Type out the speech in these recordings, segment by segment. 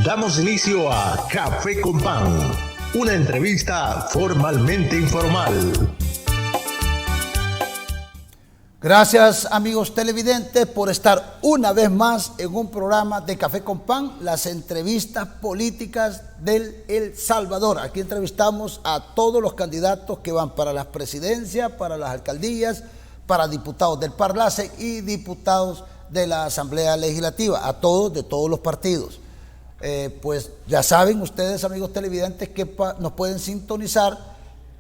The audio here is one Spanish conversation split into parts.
Damos inicio a Café con Pan, una entrevista formalmente informal. Gracias, amigos televidentes, por estar una vez más en un programa de Café con Pan, las entrevistas políticas del El Salvador. Aquí entrevistamos a todos los candidatos que van para las presidencias, para las alcaldías, para diputados del Parlacen y diputados de la Asamblea Legislativa, a todos de todos los partidos. Pues ya saben ustedes, amigos televidentes, que nos pueden sintonizar.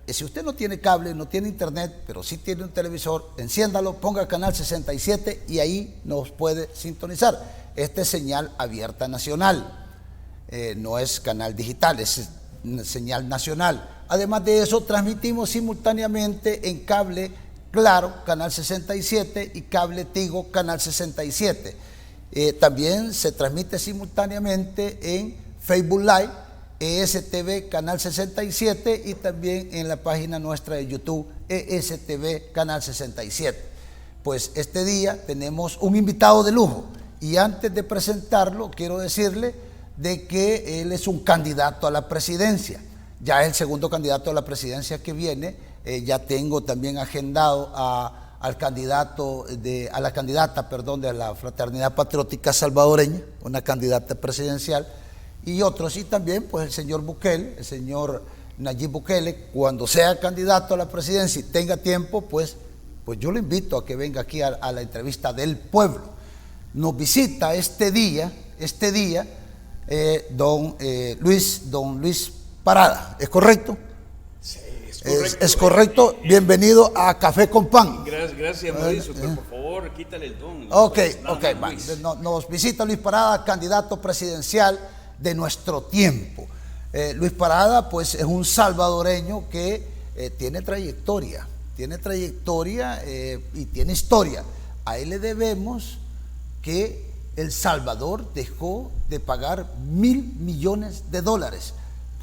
Si usted no tiene cable, no tiene internet, pero sí tiene un televisor, enciéndalo, ponga canal 67 y ahí nos puede sintonizar. Esta es señal abierta nacional, no es canal digital, es señal nacional. Además de eso, transmitimos simultáneamente en cable Claro, canal 67, y cable Tigo, canal 67. También se transmite simultáneamente en Facebook Live, ESTV Canal 67, y también en la página nuestra de YouTube, ESTV Canal 67. Pues este día tenemos un invitado de lujo, y antes de presentarlo quiero decirle de que él es un candidato a la presidencia. Ya es el segundo candidato a la presidencia que viene. Ya tengo también agendado a la candidata de la Fraternidad Patriótica Salvadoreña, una candidata presidencial, y otros, y también pues el señor Bukele, el señor Nayib Bukele, cuando sea candidato a la presidencia y tenga tiempo, pues yo lo invito a que venga aquí a la entrevista del pueblo. Nos visita este día don Luis Parada, ¿es correcto? Sí, es correcto. Es correcto. Bienvenido a Café con Pan. Gracias, Mauricio, pero por favor, quítale el don. Ok, nos visita Luis Parada, candidato presidencial de nuestro tiempo. Luis Parada, pues, es un salvadoreño que tiene trayectoria y tiene historia. A él le debemos que El Salvador dejó de pagar $1.000 millones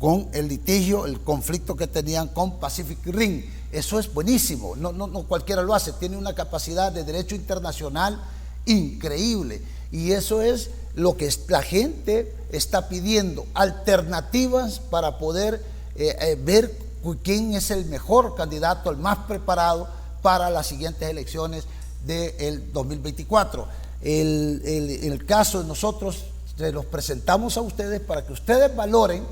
con el litigio, el conflicto que tenían con Pacific Rim. Eso es buenísimo, no cualquiera lo hace, tiene una capacidad de derecho internacional increíble, y eso es lo que la gente está pidiendo, alternativas para poder ver quién es el mejor candidato, el más preparado para las siguientes elecciones del 2024. El caso de nosotros, se los presentamos a ustedes para que ustedes valoren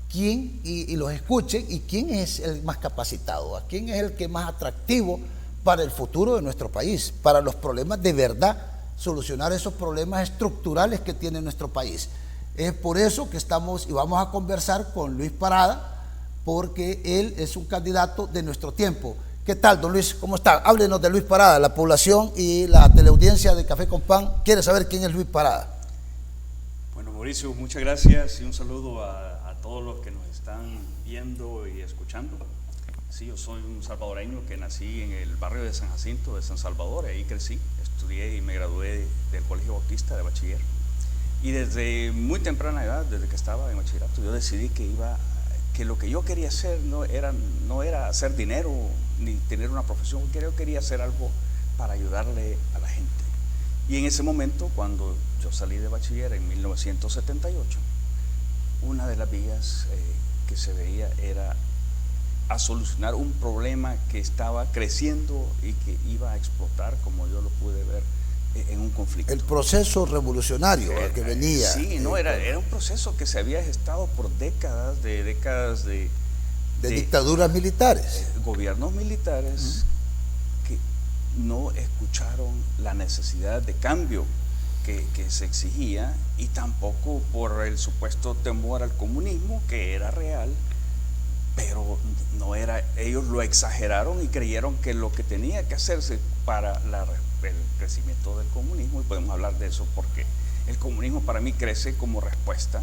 quién y los escuchen, y quién es el más capacitado, a quién es el que más atractivo para el futuro de nuestro país, para los problemas de verdad, solucionar esos problemas estructurales que tiene nuestro país. Es por eso que estamos y vamos a conversar con Luis Parada, porque él es un candidato de nuestro tiempo. ¿Qué tal, don Luis? ¿Cómo está? Háblenos de Luis Parada. La población y la teleaudiencia de Café con Pan quiere saber quién es Luis Parada. Bueno, Mauricio, muchas gracias y un saludo a todos los que nos están viendo y escuchando. Sí, yo soy un salvadoreño que nací en el barrio de San Jacinto de San Salvador, ahí crecí, estudié y me gradué del Colegio Bautista de bachiller. Y desde muy temprana edad, desde que estaba en bachillerato, yo decidí que lo que yo quería hacer no era hacer dinero ni tener una profesión, yo quería hacer algo para ayudarle a la gente. Y en ese momento, cuando yo salí de bachiller en 1978, una de las vías que se veía era a solucionar un problema que estaba creciendo y que iba a explotar, como yo lo pude ver en un conflicto. El proceso revolucionario que venía. Sí, era un proceso que se había gestado por décadas de dictaduras militares. Gobiernos militares que no escucharon la necesidad de cambio que se exigía, y tampoco por el supuesto temor al comunismo, que era real, pero no era, ellos lo exageraron y creyeron que lo que tenía que hacerse para el crecimiento del comunismo, y podemos hablar de eso porque el comunismo para mí crece como respuesta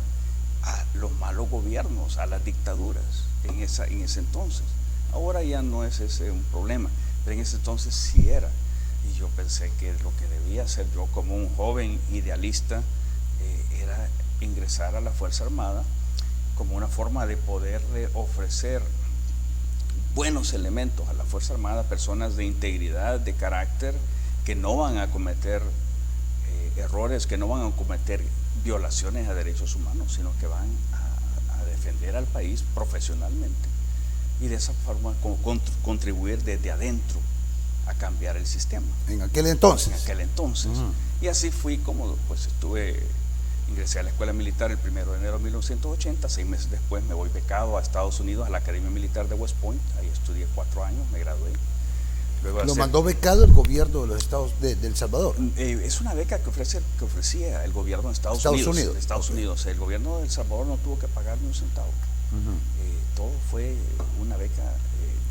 a los malos gobiernos, a las dictaduras en ese entonces. Ahora ya no es ese un problema, pero en ese entonces sí era. Y yo pensé que lo que debía hacer yo como un joven idealista era ingresar a la Fuerza Armada como una forma de poderle ofrecer buenos elementos a la Fuerza Armada, personas de integridad, de carácter, que no van a cometer errores, que no van a cometer violaciones a derechos humanos, sino que van a defender al país profesionalmente y de esa forma contribuir desde adentro a cambiar el sistema. En aquel entonces. En aquel entonces. Y así fui como, pues ingresé a la escuela militar el 1 de enero de 1980, 6 meses después me voy becado a Estados Unidos, a la Academia Militar de West Point, ahí estudié 4 años, me gradué. ¿Lo mandó becado el gobierno de los Estados de El Salvador? Es una beca que ofrecía el gobierno de Estados Unidos. Estados Unidos. El gobierno de El Salvador no tuvo que pagar ni un centavo. Todo fue una beca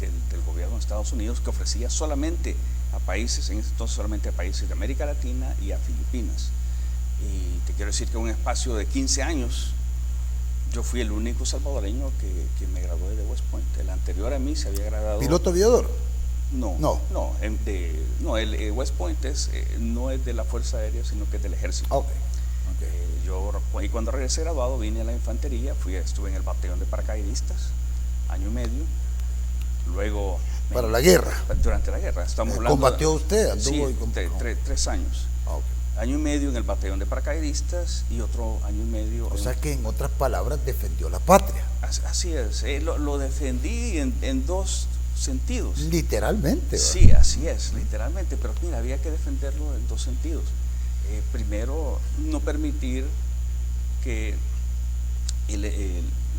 del gobierno de Estados Unidos que ofrecía solamente a países, en ese entonces solamente a países de América Latina y a Filipinas. Y te quiero decir que en un espacio de 15 años yo fui el único salvadoreño que me gradué de West Point. El anterior a mí se había graduado. ¿Piloto aviador? No, el West Point no es de la Fuerza Aérea, sino que es del Ejército. Yo cuando regresé graduado vine a la infantería, estuve en el batallón de paracaidistas, año y medio, luego... ¿Para la guerra? Durante la guerra, estamos hablando... ¿Combatió usted? Sí, 3 años. Año y medio en el batallón de paracaidistas y otro año y medio... O sea que en otras palabras defendió la patria. Así es, lo defendí en 2 sentidos. Literalmente. ¿verdad? Sí, así es, literalmente, pero mira, había que defenderlo en 2 sentidos. Primero, no permitir que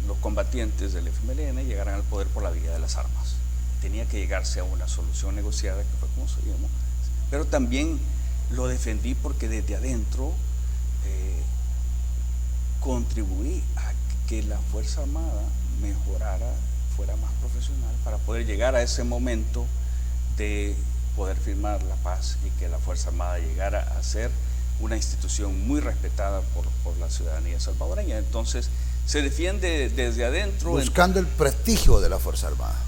los combatientes del FMLN llegaran al poder por la vía de las armas. Tenía que llegarse a una solución negociada, que fue como se llamó. Pero también lo defendí porque desde adentro contribuí a que la Fuerza Armada mejorara, fuera más profesional, para poder llegar a ese momento de poder firmar la paz y que la Fuerza Armada llegara a ser una institución muy respetada por la ciudadanía salvadoreña. Entonces se defiende desde adentro. Buscando el prestigio de la Fuerza Armada.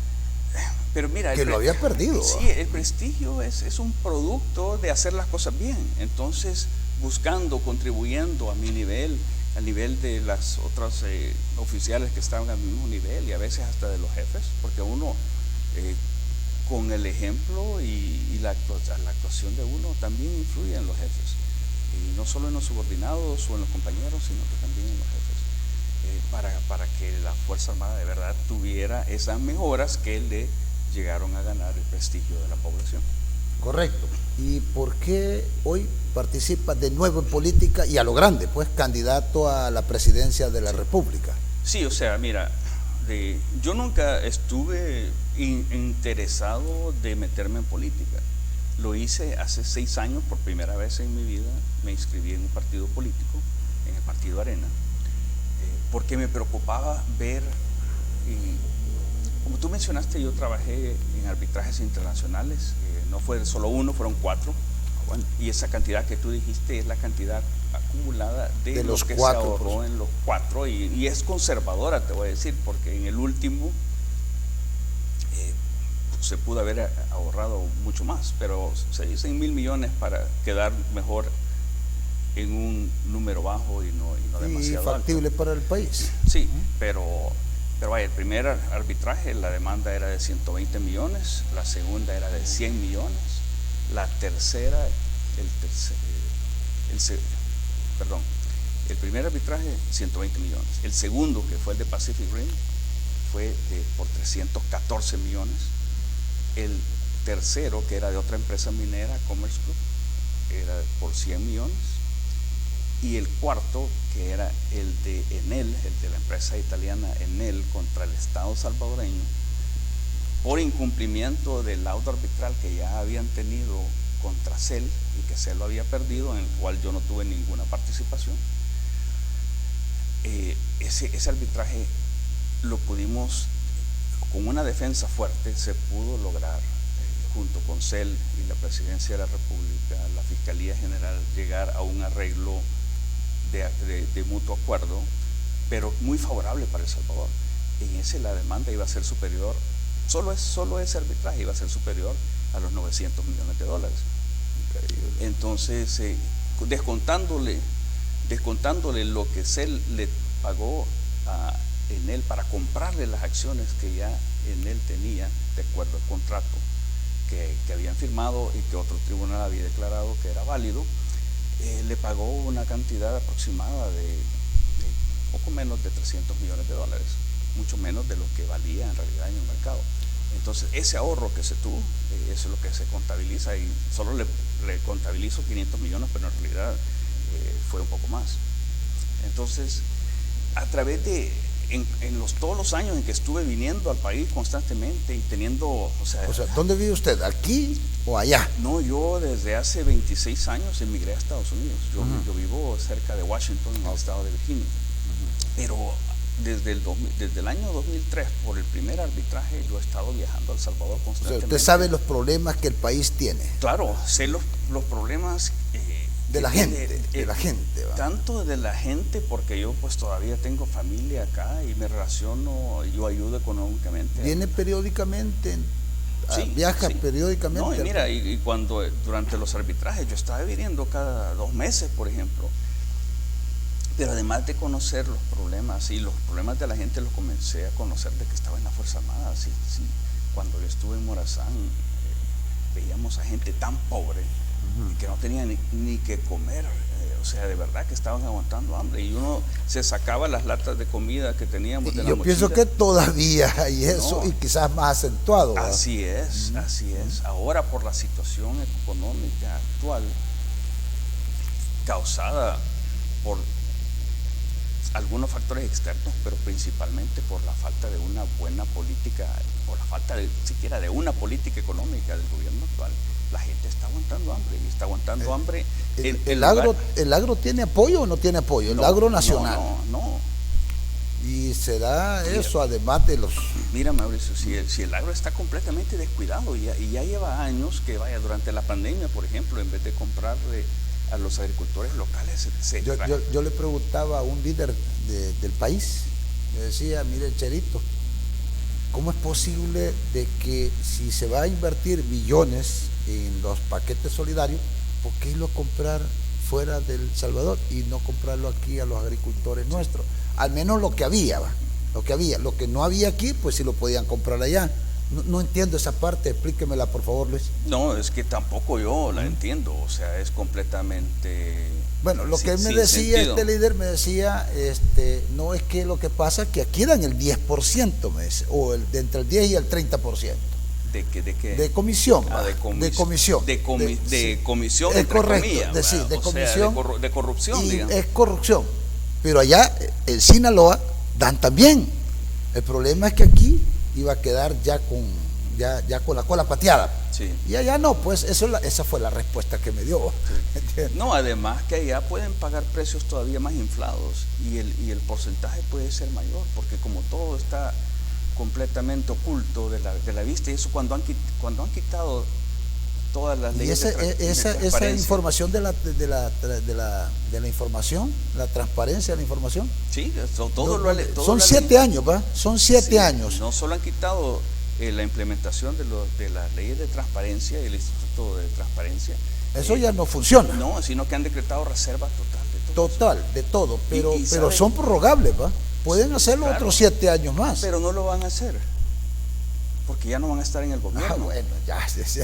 Pero mira, que lo había perdido. Sí, el prestigio es un producto de hacer las cosas bien. Entonces, buscando, contribuyendo a mi nivel, al nivel de las otras oficiales que estaban al mismo nivel y a veces hasta de los jefes, porque uno, con el ejemplo y la actuación de uno también influye en los jefes. Y no solo en los subordinados o en los compañeros, sino que también en los jefes. Para que la Fuerza Armada de verdad tuviera esas mejoras que le llegaron a ganar el prestigio de la población. Correcto. ¿Y por qué hoy participa de nuevo en política y a lo grande, pues, candidato a la presidencia de la República? Sí, o sea, mira, yo nunca estuve interesado de meterme en política. Lo hice hace 6 años, por primera vez en mi vida, me inscribí en un partido político, en el Partido Arena, porque me preocupaba ver, y como tú mencionaste, yo trabajé en arbitrajes internacionales, no fue solo uno, fueron 4, y esa cantidad que tú dijiste es la cantidad acumulada de los lo que 4, se ahorró en los 4, y es conservadora, te voy a decir, porque en el último se pudo haber ahorrado mucho más, pero se dicen 1,000 millones para quedar mejor en un número bajo y no demasiado factible alto. Para el país. Sí, pero vaya, el primer arbitraje, la demanda era de 120 millones, la segunda era de 100 millones, la tercera, el primer arbitraje 120 millones, el segundo, que fue el de Pacific Rim, fue por 314 millones, el tercero, que era de otra empresa minera, Commerce Group, era por 100 millones, y el cuarto, que era el de Enel, el de la empresa italiana Enel contra el Estado salvadoreño, por incumplimiento del laudo arbitral que ya habían tenido contra CEL y que CEL lo había perdido, en el cual yo no tuve ninguna participación. Ese arbitraje lo pudimos, con una defensa fuerte, se pudo lograr, junto con CEL y la Presidencia de la República, la Fiscalía General, llegar a un arreglo de mutuo acuerdo, pero muy favorable para El Salvador. En ese la demanda iba a ser superior, solo ese arbitraje iba a ser superior a los 900 millones de dólares. Entonces, descontándole lo que CEL le pagó a Enel para comprarle las acciones que ya Enel tenía de acuerdo al contrato que habían firmado y que otro tribunal había declarado que era válido, le pagó una cantidad aproximada de poco menos de $300 millones, mucho menos de lo que valía en realidad en el mercado. Entonces, ese ahorro que se tuvo, eso es lo que se contabiliza, y solo le contabilizo 500 millones, pero en realidad fue un poco más. Entonces, a través de, todos los años en que estuve viniendo al país constantemente y teniendo, o sea, ¿dónde vive usted? ¿Aquí o allá? No, yo desde hace 26 años emigré a Estados Unidos. Yo vivo cerca de Washington, en el estado de Virginia. Pero desde el año 2003, por el primer arbitraje, yo he estado viajando a El Salvador constantemente. Usted sabe los problemas que el país tiene. Claro, sé los problemas de la gente, ¿va? Tanto de la gente, porque yo pues todavía tengo familia acá y me relaciono, yo ayudo económicamente. ¿Viene periódicamente? Sí, ¿Viaja sí. periódicamente? No, y mira, y cuando durante los arbitrajes yo estaba viniendo cada 2 meses, por ejemplo. Pero además de conocer los problemas, y los problemas de la gente los comencé a conocer de que estaba en la Fuerza Armada. Sí. Cuando yo estuve en Morazán, veíamos a gente tan pobre y que no tenía ni que comer. O sea, de verdad que estaban aguantando hambre. Y uno se sacaba las latas de comida que teníamos de la mochila. Yo pienso que todavía hay eso, y quizás más acentuado, ¿verdad? Así es. Ahora, por la situación económica actual, causada por algunos factores externos, pero principalmente por la falta de una buena política, por la falta siquiera de una política económica del gobierno actual, la gente está aguantando hambre, y está aguantando hambre. ¿El agro tiene apoyo o no tiene apoyo? El agro nacional. No. Y será eso, además de los... Mira, Mauricio, si el agro está completamente descuidado, y ya lleva años que, durante la pandemia, por ejemplo, en vez de comprarle a los agricultores locales, yo le preguntaba a un líder del país, me decía, mire, Cherito, ¿cómo es posible de que si se va a invertir millones en los paquetes solidarios, por qué irlo a comprar fuera del Salvador y no comprarlo aquí a los agricultores nuestros? Al menos lo que había, lo que no había aquí, pues sí lo podían comprar allá. No entiendo esa parte, explíquemela por favor, Luis. No, es que tampoco yo la entiendo, o sea, es completamente... Bueno, lo que él me decía, sentido. Este líder me decía, no es que lo que pasa es que aquí dan el 10%, me dice, o entre el 10 y el 30%. ¿De qué? De comisión. De comisión. De comisión, es correcto, comillas, de comisión. Sea, de corrupción, y digamos. es corrupción. Pero allá, en Sinaloa, dan también. El problema es que aquí iba a quedar ya con la cola pateada. Sí. Y allá no, pues esa fue la respuesta que me dio. Sí. No, además que allá pueden pagar precios todavía más inflados, y el porcentaje puede ser mayor, porque como todo está completamente oculto de la vista, y eso cuando han quitado todas las leyes esa información de la información, la transparencia de la información. Sí, son 7 años, ¿va? Son 7 años. No solo han quitado la implementación de las leyes de transparencia y el Instituto de Transparencia. Eso ya no funciona. No, sino que han decretado reserva de todo, pero son prorrogables, ¿va? Pueden hacerlo otros 7 años más. Pero no lo van a hacer, porque ya no van a estar en el gobierno. Bueno, ya es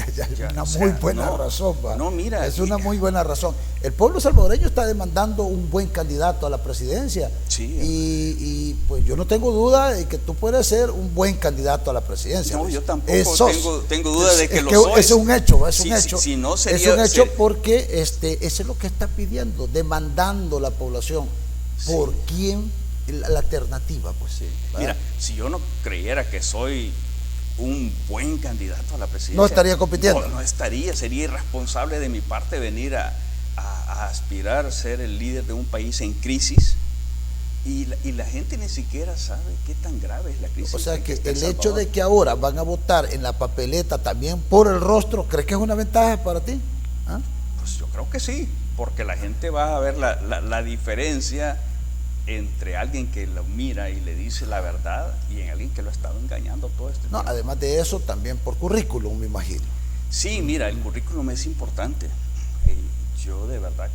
una muy buena razón, ¿va? No, mira. Es una muy buena razón. El pueblo salvadoreño está demandando un buen candidato a la presidencia. Sí. Y pues yo no tengo duda de que tú puedes ser un buen candidato a la presidencia. No, yo tampoco tengo duda de que lo soy. Es un hecho, es un hecho. Si no sería, es un hecho porque eso es lo que está pidiendo, demandando la población. ¿Por quién? La alternativa, pues. Sí. Mira, si yo no creyera que soy un buen candidato a la presidencia, no estaría compitiendo. No estaría, sería irresponsable de mi parte venir a aspirar a ser el líder de un país en crisis, y la gente ni siquiera sabe qué tan grave es la crisis. O sea que el hecho de que ahora van a votar en la papeleta también por el rostro, ¿crees que es una ventaja para ti? ¿Ah? Pues yo creo que sí, porque la gente va a ver la diferencia entre alguien que lo mira y le dice la verdad y en alguien que lo ha estado engañando todo este tiempo. Además de eso, también por currículum, me imagino. Sí, mira, el currículum es importante. Yo de verdad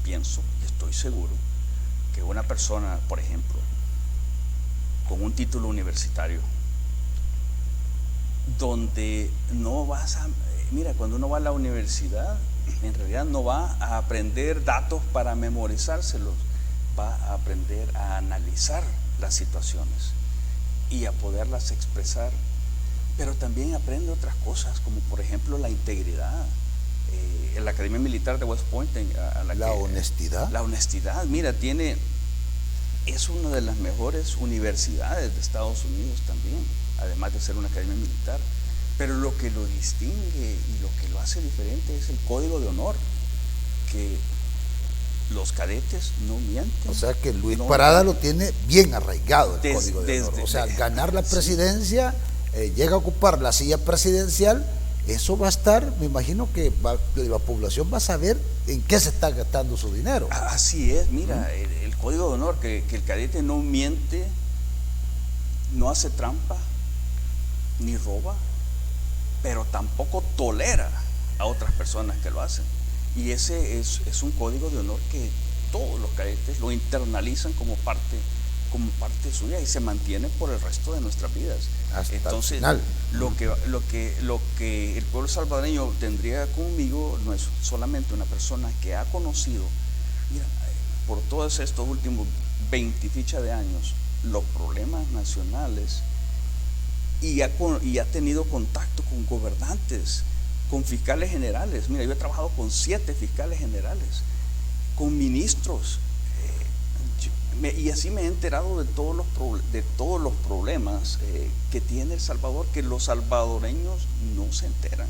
pienso y estoy seguro que una persona, por ejemplo, con un título universitario, donde no vas a... mira, cuando uno va a la universidad, en realidad no va a aprender datos para memorizárselos, va a aprender a analizar las situaciones y a poderlas expresar, pero también aprende otras cosas, como por ejemplo la integridad. En la Academia Militar de West Point, honestidad. La honestidad, mira, es una de las mejores universidades de Estados Unidos también, además de ser una academia militar. Pero lo que lo distingue y lo que lo hace diferente es el código de honor, que los cadetes no mienten. O sea que Luis Parada lo tiene bien arraigado el código de honor. O sea, al ganar la presidencia, llega a ocupar la silla presidencial, eso va a estar, me imagino que la población va a saber en qué se está gastando su dinero. Así es, mira, el código de honor, que el cadete no miente, no hace trampa, ni roba, pero tampoco tolera a otras personas que lo hacen. Y ese es un código de honor que todos los cadetes lo internalizan como parte suya y se mantiene por el resto de nuestras vidas. Hasta entonces, lo que el pueblo salvadoreño tendría conmigo no es solamente una persona que ha conocido, mira, por todos estos últimos 20 fichas de años, los problemas nacionales, y ha tenido contacto con gobernantes, con fiscales generales. Mira, yo he trabajado con 7 fiscales generales, con ministros, y así me he enterado de todos los problemas que tiene El Salvador, que los salvadoreños no se enteran.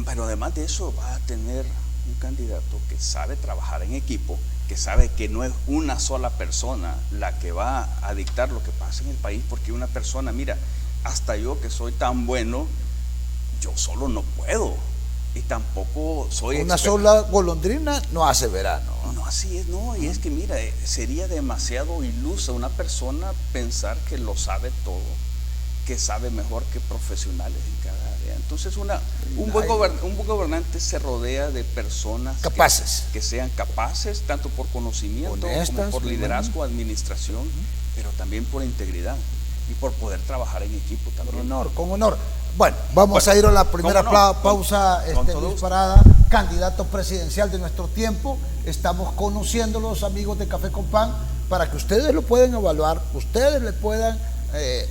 Pero además de eso, va a tener un candidato que sabe trabajar en equipo, que sabe que no es una sola persona la que va a dictar lo que pasa en el país, porque una persona, mira, hasta yo que soy tan bueno, yo solo no puedo, y tampoco soy una sola golondrina no hace verano. No, así es, no, y es que mira, sería demasiado ilusa una persona pensar que lo sabe todo, que sabe mejor que profesionales en cada área. Entonces un buen gobernante se rodea de personas capaces, que sean capaces, tanto por conocimiento, honestas, como por liderazgo, administración, pero también por integridad y por poder trabajar en equipo también. Con honor. Bueno, vamos a ir a la primera pausa. Luis Parada, candidato presidencial de nuestro tiempo. Estamos conociendo los amigos de Café con Pan para que ustedes lo puedan evaluar, ustedes le puedan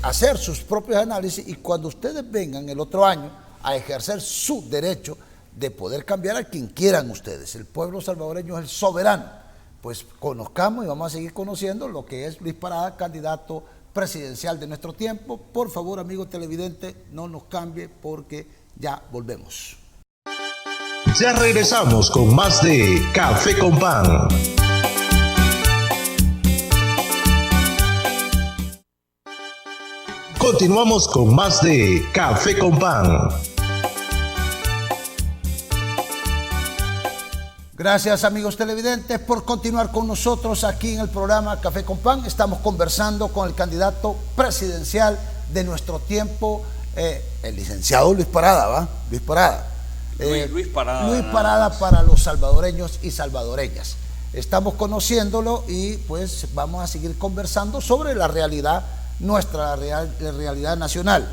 hacer sus propios análisis, y cuando ustedes vengan el otro año a ejercer su derecho de poder cambiar a quien quieran ustedes. El pueblo salvadoreño es el soberano. Pues conozcamos y vamos a seguir conociendo lo que es Luis Parada, candidato presidencial de nuestro tiempo. Por favor, amigo televidente, no nos cambie porque ya volvemos. Ya regresamos con más de Café con Pan. Continuamos con más de Café con Pan. Gracias, amigos televidentes, por continuar con nosotros aquí en el programa Café con Pan. Estamos conversando con el candidato presidencial de nuestro tiempo, el licenciado Luis Parada, ¿va? Luis Parada. Luis Parada. Luis Parada para los salvadoreños y salvadoreñas. Estamos conociéndolo y pues vamos a seguir conversando sobre la realidad nuestra, la realidad nacional.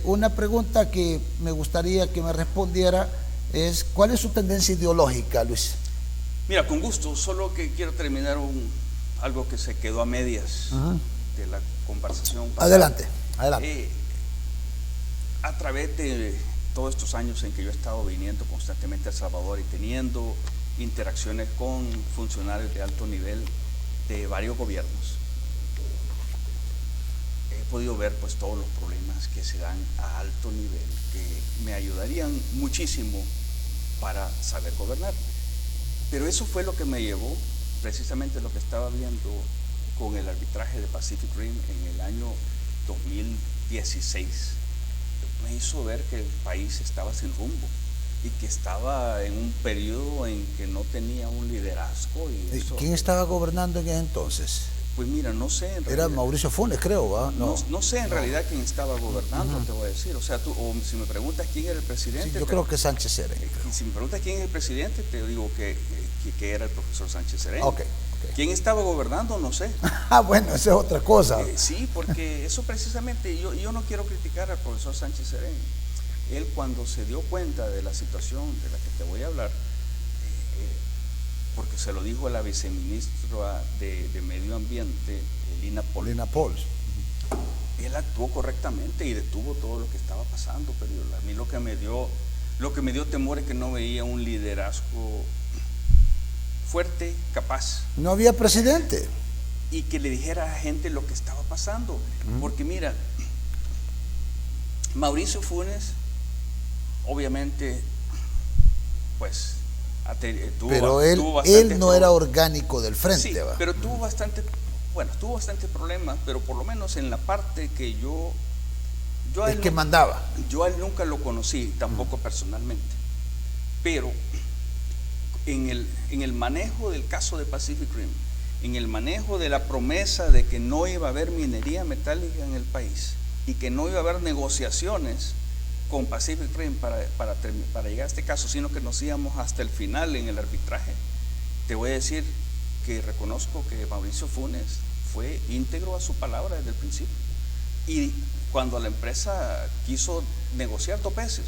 Una pregunta que me gustaría que me respondiera es: ¿cuál es su tendencia ideológica, Luis? Mira, con gusto, solo que quiero terminar algo que se quedó a medias de la conversación pasada. Adelante. A través de todos estos años en que yo he estado viniendo constantemente a El Salvador y teniendo interacciones con funcionarios de alto nivel de varios gobiernos, he podido ver pues todos los problemas que se dan a alto nivel, que me ayudarían muchísimo para saber gobernar. Pero eso fue lo que me llevó, precisamente lo que estaba viendo con el arbitraje de Pacific Rim en el año 2016. Me hizo ver que el país estaba sin rumbo y que estaba en un periodo en que no tenía un liderazgo. ¿Quién estaba gobernando en ese entonces? Pues mira, no sé. En Era Mauricio Funes, creo, ¿va? No sé en realidad quién estaba gobernando, te voy a decir. O sea, o si me preguntas quién era el presidente. Sí, yo creo que Sánchez Serén. Si me preguntas quién es el presidente, te digo que era el profesor Sánchez Serén. Okay. ¿Quién estaba gobernando? No sé. Bueno, esa es otra cosa. Sí, porque eso precisamente, yo no quiero criticar al profesor Sánchez Serén. él cuando se dio cuenta de la situación de la que te voy a hablar, porque se lo dijo a la viceministra de Medio Ambiente, Lina Pol. Él actuó correctamente y detuvo todo lo que estaba pasando, pero a mí lo que me dio temor es que no veía un liderazgo fuerte, capaz. No había presidente. Y que le dijera a la gente lo que estaba pasando. Porque mira, Mauricio Funes, obviamente, pues, pero él no era orgánico del frente. Sí, pero tuvo bastante problemas, pero por lo menos en la parte que yo el que mandaba. Yo a él nunca lo conocí, tampoco personalmente, pero en el manejo del caso de Pacific Rim, en el manejo de la promesa de que no iba a haber minería metálica en el país y que no iba a haber negociaciones con Pacific Rim para llegar a este caso, sino que nos íbamos hasta el final en el arbitraje, te voy a decir que reconozco que Mauricio Funes fue íntegro a su palabra desde el principio. Y cuando la empresa quiso negociar 2 veces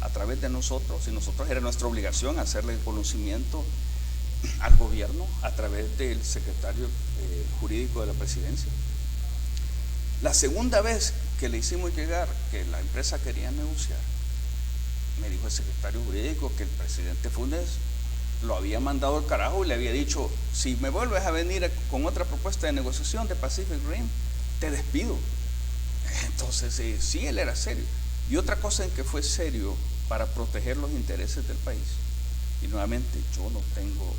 a través de nosotros, y nosotros era nuestra obligación hacerle conocimiento al gobierno a través del secretario jurídico de la presidencia. La segunda vez que le hicimos llegar que la empresa quería negociar, me dijo el secretario jurídico que el presidente Funes lo había mandado al carajo y le había dicho: si me vuelves a venir con otra propuesta de negociación de Pacific Rim, te despido. Entonces sí, él era serio. Y otra cosa en que fue serio para proteger los intereses del país, y nuevamente yo no tengo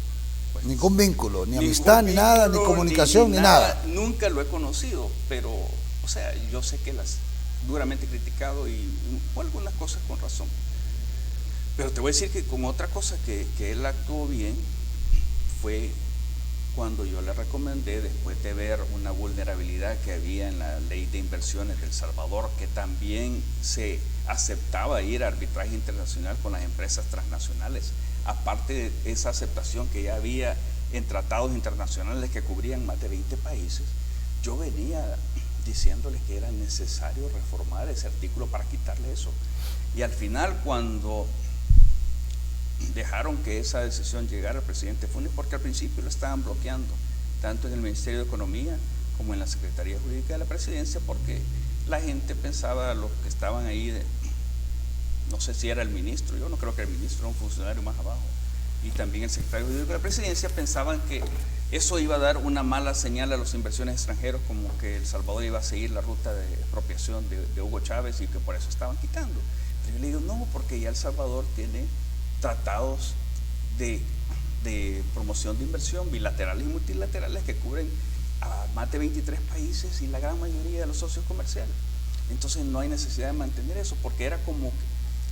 ningún vínculo, ni amistad, ni nada, ni comunicación, ni nada. Nunca lo he conocido, pero, o sea, yo sé que las duramente criticado y algunas cosas con razón. Pero te voy a decir que con otra cosa que él actuó bien fue cuando yo le recomendé, después de ver una vulnerabilidad que había en la ley de inversiones de El Salvador, que también se aceptaba ir a arbitraje internacional con las empresas transnacionales, aparte de esa aceptación que ya había en tratados internacionales que cubrían más de 20 países, yo venía diciéndoles que era necesario reformar ese artículo para quitarle eso. Y al final, cuando dejaron que esa decisión llegara al presidente Funes, porque al principio lo estaban bloqueando, tanto en el Ministerio de Economía como en la Secretaría Jurídica de la Presidencia, porque la gente pensaba, los que estaban ahí, no sé si era el ministro, yo no creo que el ministro era un funcionario más abajo, y también el secretario jurídico de la Presidencia, pensaban que eso iba a dar una mala señal a los inversores extranjeros, como que El Salvador iba a seguir la ruta de expropiación de Hugo Chávez y que por eso estaban quitando. Pero yo le digo, no, porque ya El Salvador tiene tratados de promoción de inversión bilaterales y multilaterales que cubren a más de 23 países y la gran mayoría de los socios comerciales. Entonces no hay necesidad de mantener eso, porque era como,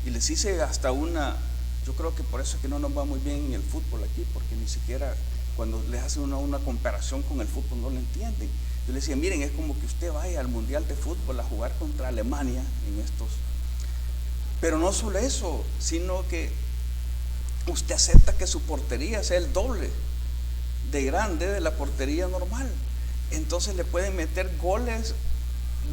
y les hice hasta yo creo que por eso es que no nos va muy bien en el fútbol aquí, porque ni siquiera cuando les hacen una comparación con el fútbol no lo entienden. Yo les decía, miren, es como que usted vaya al Mundial de Fútbol a jugar contra Alemania en estos. Pero no solo eso, sino que usted acepta que su portería sea el doble de grande de la portería normal. Entonces le pueden meter goles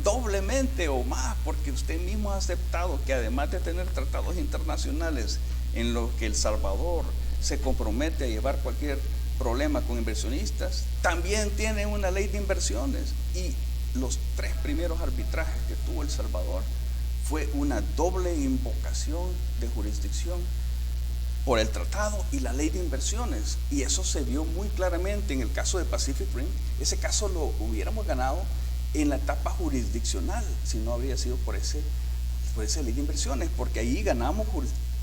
doblemente o más, porque usted mismo ha aceptado que además de tener tratados internacionales en los que El Salvador se compromete a llevar cualquier problema con inversionistas, también tiene una ley de inversiones. Y los 3 primeros arbitrajes que tuvo El Salvador fue una doble invocación de jurisdicción por el tratado y la ley de inversiones, y eso se vio muy claramente en el caso de Pacific Rim. Ese caso lo hubiéramos ganado en la etapa jurisdiccional si no habría sido por esa ley de inversiones, porque ahí ganamos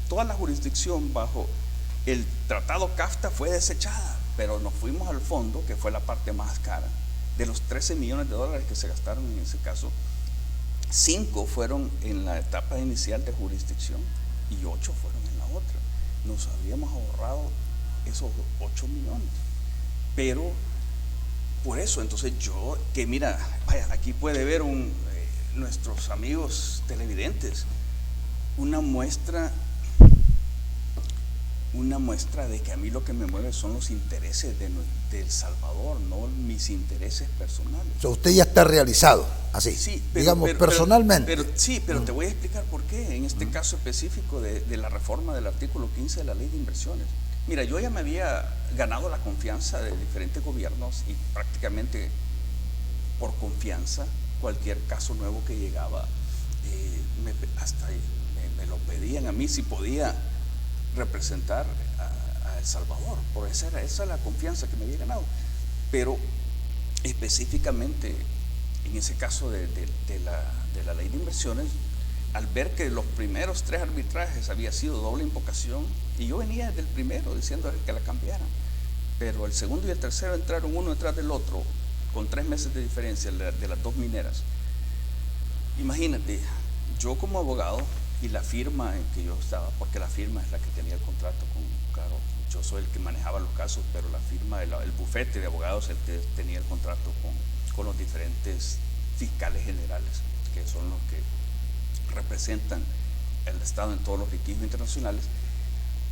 toda la jurisdicción bajo el tratado CAFTA fue desechada, pero nos fuimos al fondo, que fue la parte más cara. De los 13 millones de dólares que se gastaron en ese caso, 5 fueron en la etapa inicial de jurisdicción y 8 fueron en la otra. Nos habíamos ahorrado esos 8 millones. Pero por eso, entonces mira, vaya, aquí puede ver nuestros amigos televidentes, una muestra una muestra de que a mí lo que me mueve son los intereses de El Salvador, no mis intereses personales. O sea, usted ya está realizado, así, sí, digamos, personalmente. Pero te voy a explicar por qué, en este caso específico de la reforma del artículo 15 de la Ley de Inversiones. Mira, yo ya me había ganado la confianza de diferentes gobiernos y prácticamente por confianza, cualquier caso nuevo que llegaba, me lo pedían a mí si podía representar a El Salvador, por esa es la confianza que me había ganado. Pero específicamente en ese caso de la Ley de Inversiones, al ver que los primeros 3 arbitrajes había sido doble invocación, y yo venía del primero diciendo que la cambiaran, pero el segundo y el tercero entraron uno detrás del otro con 3 meses de diferencia de las 2 mineras. Imagínate, yo como abogado y la firma en que yo estaba, porque la firma es la que tenía el contrato claro, yo soy el que manejaba los casos, pero la firma, el bufete de abogados es el que tenía el contrato con los diferentes fiscales generales, que son los que representan el Estado en todos los litigios internacionales.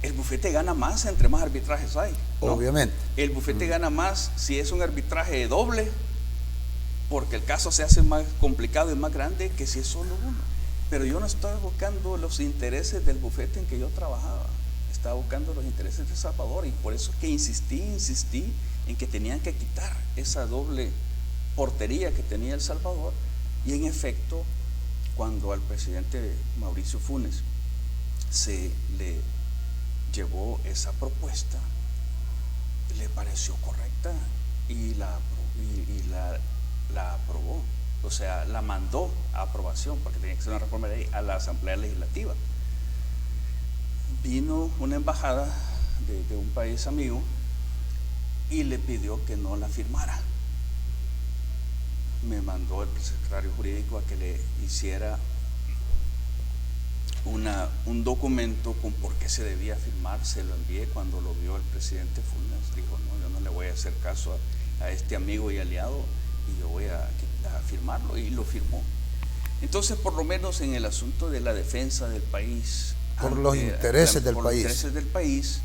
El bufete gana más entre más arbitrajes hay, ¿no? Obviamente. El bufete gana más si es un arbitraje doble, porque el caso se hace más complicado y más grande que si es solo uno. Pero yo no estaba buscando los intereses del bufete en que yo trabajaba, estaba buscando los intereses de El Salvador, y por eso es que insistí en que tenían que quitar esa doble portería que tenía El Salvador. Y en efecto, cuando al presidente Mauricio Funes se le llevó esa propuesta, le pareció correcta y la aprobó, o sea, la mandó a aprobación, porque tenía que ser una reforma de ley, a la Asamblea Legislativa. Vino una embajada de un país amigo y le pidió que no la firmara. Me mandó el secretario jurídico a que le hiciera un documento con por qué se debía firmar. Se lo envié. Cuando lo vio el presidente Funes, dijo: no, yo no le voy a hacer caso a este amigo y aliado, y yo voy a firmarlo, y lo firmó. Entonces, por lo menos en el asunto de la defensa del país, por los intereses del país,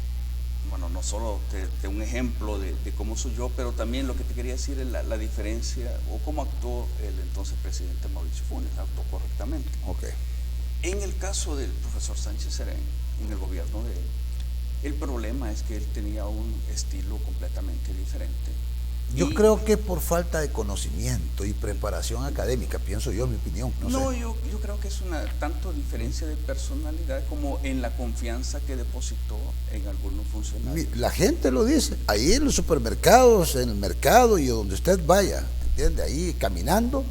bueno, no solo de un ejemplo de cómo soy yo, pero también lo que te quería decir es la diferencia, o cómo actuó el entonces presidente Mauricio Funes. Actuó correctamente. Okay. En el caso del profesor Sánchez Serén, en el gobierno de él, el problema es que él tenía un estilo completamente diferente. Yo creo que por falta de conocimiento y preparación académica, pienso yo, en mi opinión. No sé. Yo creo que es una tanto diferencia de personalidad como en la confianza que depositó en algunos funcionarios. La gente lo dice, ahí en los supermercados, en el mercado y donde usted vaya, ¿entiende? Ahí caminando,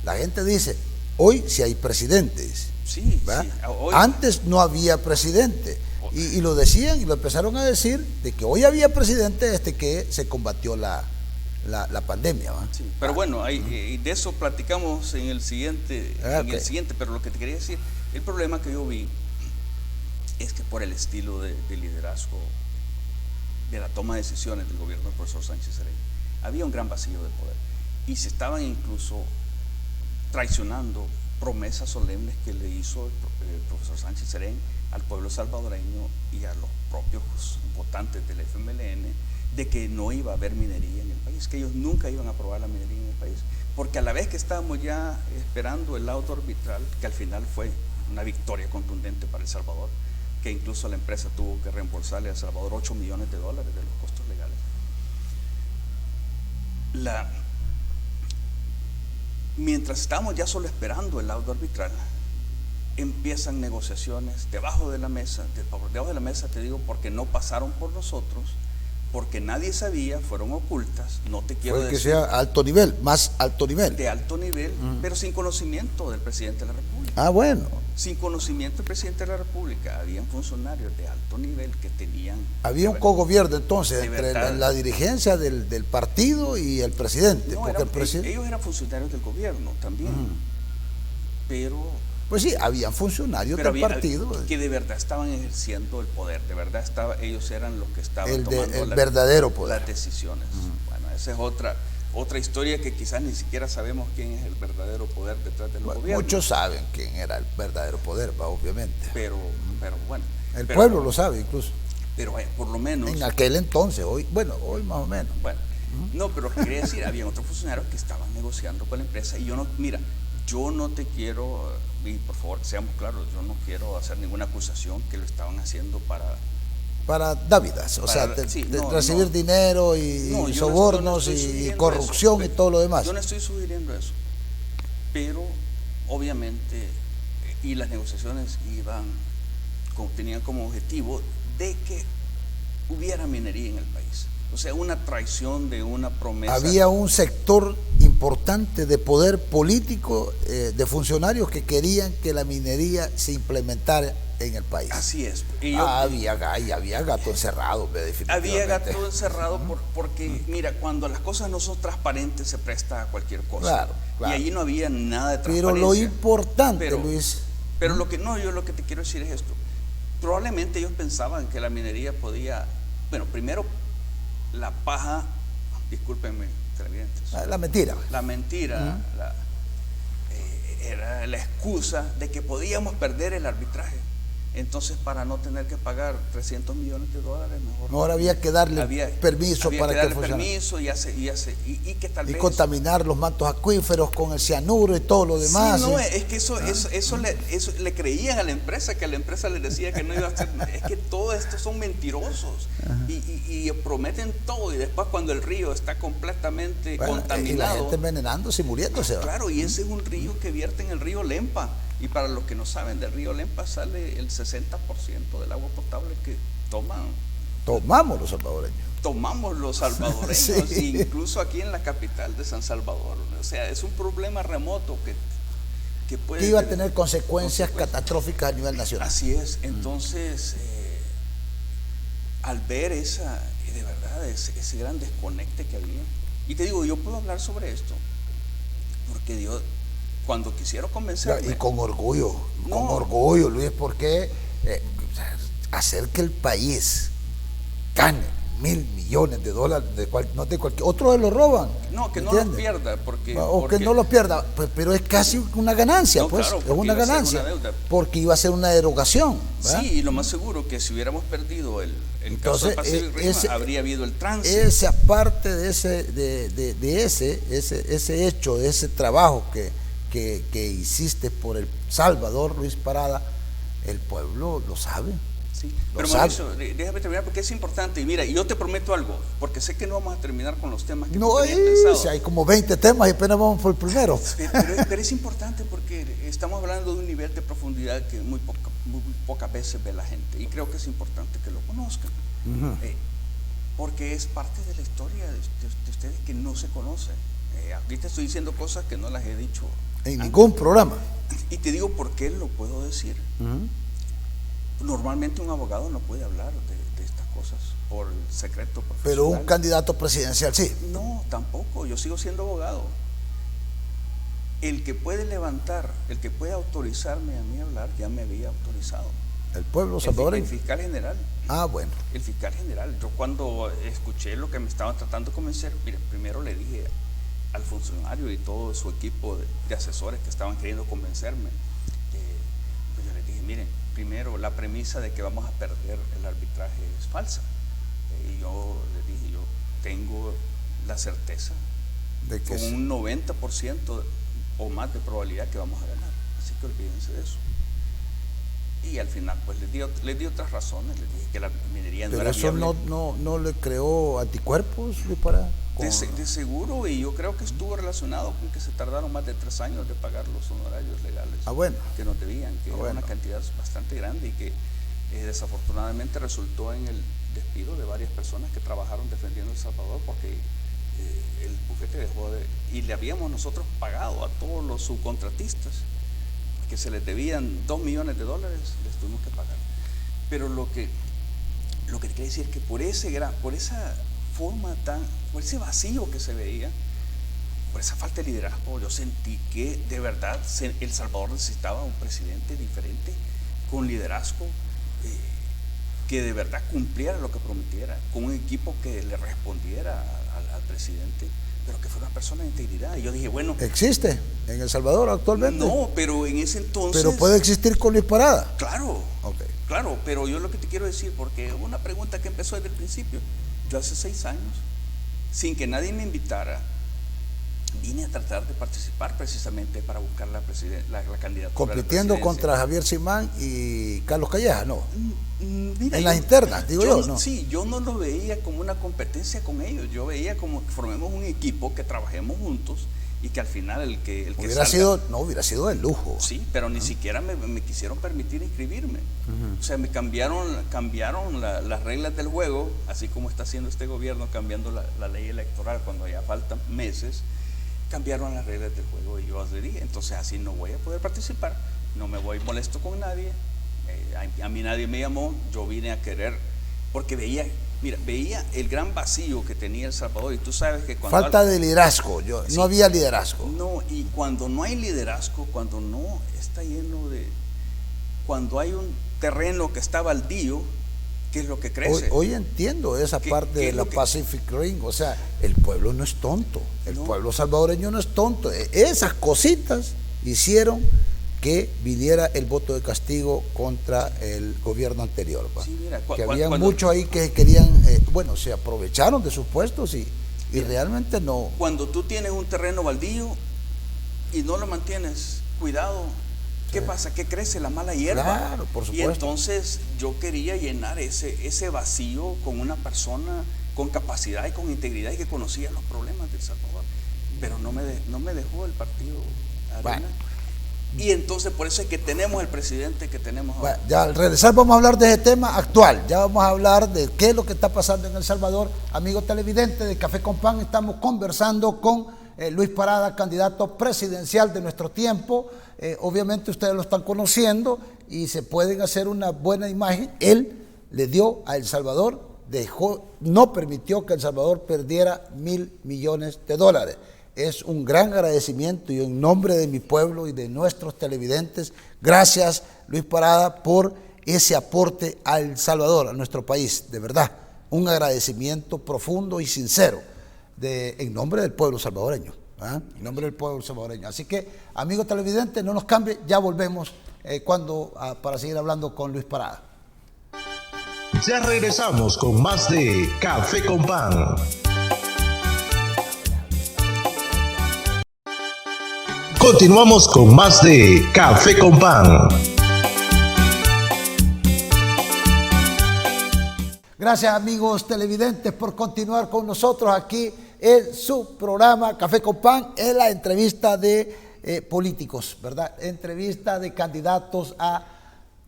la gente dice: hoy sí hay presidentes. Sí, sí. Hoy, antes no había presidente. Y lo decían y lo empezaron a decir de que hoy había presidente desde que se combatió la pandemia. Sí, pero bueno, de eso platicamos en el siguiente, pero lo que te quería decir, el problema que yo vi es que por el estilo de liderazgo, de la toma de decisiones del gobierno del profesor Sánchez Serén, había un gran vacío de poder, y se estaban incluso traicionando promesas solemnes que le hizo el profesor Sánchez Serén al pueblo salvadoreño y a los propios votantes del FMLN, de que no iba a haber minería en el país, que ellos nunca iban a aprobar la minería en el país, porque a la vez que estábamos ya esperando el laudo arbitral, que al final fue una victoria contundente para El Salvador, que incluso la empresa tuvo que reembolsarle a El Salvador $8 millones de los costos legales. Mientras estamos ya solo esperando el laudo arbitral, empiezan negociaciones debajo de la mesa, te digo, porque no pasaron por nosotros, porque nadie sabía, fueron ocultas, no te quiero decir. Que sea alto nivel, más alto nivel. De alto nivel, pero sin conocimiento del presidente de la República. Ah, bueno. Sin conocimiento del presidente de la República, habían funcionarios de alto nivel que tenían... Había un cogobierno entonces entre la dirigencia del partido y el presidente. No, porque ellos eran funcionarios del gobierno también, pero... Pues sí, habían funcionarios del partido. Que de verdad estaban ejerciendo el poder, de verdad ellos eran los que estaban tomando el verdadero poder. Las decisiones. Bueno, esa es otra historia que quizás ni siquiera sabemos quién es el verdadero poder detrás de los gobiernos. Muchos saben quién era el verdadero poder, obviamente. Pero bueno. El pueblo lo sabe incluso. Pero por lo menos... En aquel entonces, hoy más o menos. Bueno, no, pero quería decir, había otros funcionarios que estaban negociando con la empresa y yo no te quiero, y por favor seamos claros, yo no quiero hacer ninguna acusación que lo estaban haciendo para dávidas, o sea, recibir dinero y sobornos y corrupción y todo lo demás. Yo no estoy sugiriendo eso, pero obviamente, y las negociaciones tenían como objetivo de que hubiera minería en el país. O sea, una traición de una promesa. Había un sector importante de poder político, de funcionarios que querían que la minería se implementara en el país. Así es. Había gato encerrado, definitivamente. Había gato encerrado porque, mira, cuando las cosas no son transparentes se presta a cualquier cosa. Claro. Y allí no había nada de transparencia. Pero lo importante, Luis... Pero yo lo que te quiero decir es esto. Probablemente ellos pensaban que la minería podía... Bueno, primero, la paja... Discúlpenme, televidentes. La mentira. La mentira era la excusa de que podíamos perder el arbitraje. Entonces, para no tener que pagar $300 millones, mejor había que darle permiso para que funcionara. Permiso y que tal vez contaminar los mantos acuíferos con el cianuro y todo lo demás. Sí, no, es que eso le creían a la empresa, que a la empresa les decía que no iba a hacer. Es que todos estos son mentirosos y prometen todo, y después cuando el río está completamente contaminado. Y la gente envenenándose y muriéndose. Claro, y ese es un río que vierte en el río Lempa. Y para los que no saben, del río Lempa sale el 60% del agua potable que tomamos los salvadoreños. Tomamos los salvadoreños, sí. Incluso aquí en la capital de San Salvador. O sea, es un problema remoto que puede... Que iba a tener consecuencias catastróficas a nivel nacional. Así es. Entonces, al ver de verdad, ese gran desconecte que había. Y te digo, yo puedo hablar sobre esto, porque Dios... Cuando quisieron convencerme... Y con orgullo, Luis, porque hacer que el país gane $1.000 millones, no de cualquier... Otros lo roban. No, que no los pierda. Porque que no los pierda, pero es casi una ganancia, no, pues, claro, es una ganancia. Porque iba a ser una derogación, ¿verdad? Sí, y lo más seguro que si hubiéramos perdido el caso de Pacific Rim, habría habido el tránsito. Esa parte de ese hecho, de ese trabajo que hiciste por El Salvador, Luis Parada, el pueblo lo sabe. Sí, pero Mauricio, déjame terminar porque es importante. Y mira, yo te prometo algo, porque sé que no vamos a terminar con los temas que no tenías pensado. Si hay como 20 temas y apenas vamos por el primero. Pero es importante porque estamos hablando de un nivel de profundidad que muy pocas veces ve la gente. Y creo que es importante que lo conozcan. Porque es parte de la historia de ustedes que no se conocen. Ahorita estoy diciendo cosas que no las he dicho en ningún programa. Y te digo por qué lo puedo decir. Normalmente un abogado no puede hablar de estas cosas por el secreto profesional. Pero un candidato presidencial sí. No, tampoco. Yo sigo siendo abogado. El que puede autorizarme a mí a hablar, ya me había autorizado. ¿El pueblo salvadoreño? El fiscal general. Ah, bueno. El fiscal general. Yo cuando escuché lo que me estaban tratando de convencer, mire, primero le dije al funcionario y todo su equipo de asesores que estaban queriendo convencerme, pues yo les dije, miren, primero la premisa de que vamos a perder el arbitraje es falsa. Y yo les dije, yo tengo la certeza de que con un 90% o más de probabilidad que vamos a ganar. Así que olvídense de eso. Y al final pues les di otras razones, les dije que la minería no era viable. ¿Pero eso no le creó anticuerpos, Luis Parada? De seguro, y yo creo que estuvo relacionado con que se tardaron más de 3 años de pagar los honorarios legales que nos debían, que era una cantidad bastante grande y que desafortunadamente resultó en el despido de varias personas que trabajaron defendiendo El Salvador porque el bufete dejó y le habíamos nosotros pagado a todos los subcontratistas que se les debían $2 millones, les tuvimos que pagar. Pero lo que te quiero decir es que por esa forma por ese vacío que se veía, por esa falta de liderazgo, yo sentí que de verdad El Salvador necesitaba un presidente diferente, con liderazgo, que de verdad cumpliera lo que prometiera, con un equipo que le respondiera al presidente, pero que fuera persona de integridad. Y yo dije, bueno. ¿Existe en El Salvador actualmente? No, pero en ese entonces. Pero puede existir con Luis Parada. Claro. Okay. Claro, pero yo lo que te quiero decir, porque una pregunta que empezó desde el principio. Yo hace 6 años, sin que nadie me invitara, vine a tratar de participar precisamente para buscar la candidatura. Compitiendo contra Javier Simán y Carlos Calleja, ¿no? Mira, en las internas, digo yo, ¿no? Sí, yo no lo veía como una competencia con ellos. Yo veía como que formemos un equipo, que trabajemos juntos y que al final el que hubiera sido de lujo. Sí, pero ni siquiera me quisieron permitir inscribirme. O sea, me cambiaron las reglas del juego, así como está haciendo este gobierno cambiando la ley electoral cuando ya faltan meses. Cambiaron las reglas del juego y yo dije, entonces así no voy a poder participar, no me voy molesto con nadie, a mí nadie me llamó, yo vine a querer, porque veía el gran vacío que tenía El Salvador. Y tú sabes que cuando falta de liderazgo, sí, no había liderazgo. No, y cuando no hay liderazgo, cuando no está lleno de, cuando hay un terreno que está baldío, ¿qué es lo que crece? Hoy entiendo esa parte de la Pacific Rim. O sea, el pueblo no es tonto, el pueblo salvadoreño no es tonto. Esas cositas hicieron que viniera el voto de castigo contra el gobierno anterior. Sí, mira, que había muchos ahí que querían, se aprovecharon de sus puestos y realmente no. Cuando tú tienes un terreno baldío y no lo mantienes cuidado, ¿qué pasa? Que crece la mala hierba. Claro, por supuesto. Y entonces yo quería llenar ese vacío con una persona con capacidad y con integridad y que conocía los problemas de El Salvador. Pero no me dejó el partido Arena. Bueno. Y entonces por eso es que tenemos el presidente que tenemos ahora. Bueno, ya al regresar vamos a hablar de ese tema actual. Ya vamos a hablar de qué es lo que está pasando en El Salvador. Amigos televidentes de Café con Pan, estamos conversando con Luis Parada, candidato presidencial de nuestro tiempo. Obviamente ustedes lo están conociendo y se pueden hacer una buena imagen. Él le dio a El Salvador, no permitió que El Salvador perdiera $1,000 millones. Es un gran agradecimiento y en nombre de mi pueblo y de nuestros televidentes, gracias Luis Parada por ese aporte a El Salvador, a nuestro país. De verdad, un agradecimiento profundo y sincero en nombre del pueblo salvadoreño. En nombre del pueblo salvadoreño. Así que, amigos televidentes, no nos cambie, ya volvemos para seguir hablando con Luis Parada. Ya regresamos con más de Café con Pan. Continuamos con más de Café con Pan. Gracias, amigos televidentes, por continuar con nosotros aquí en su programa Café con Pan, en la entrevista de políticos, ¿verdad? Entrevista de candidatos a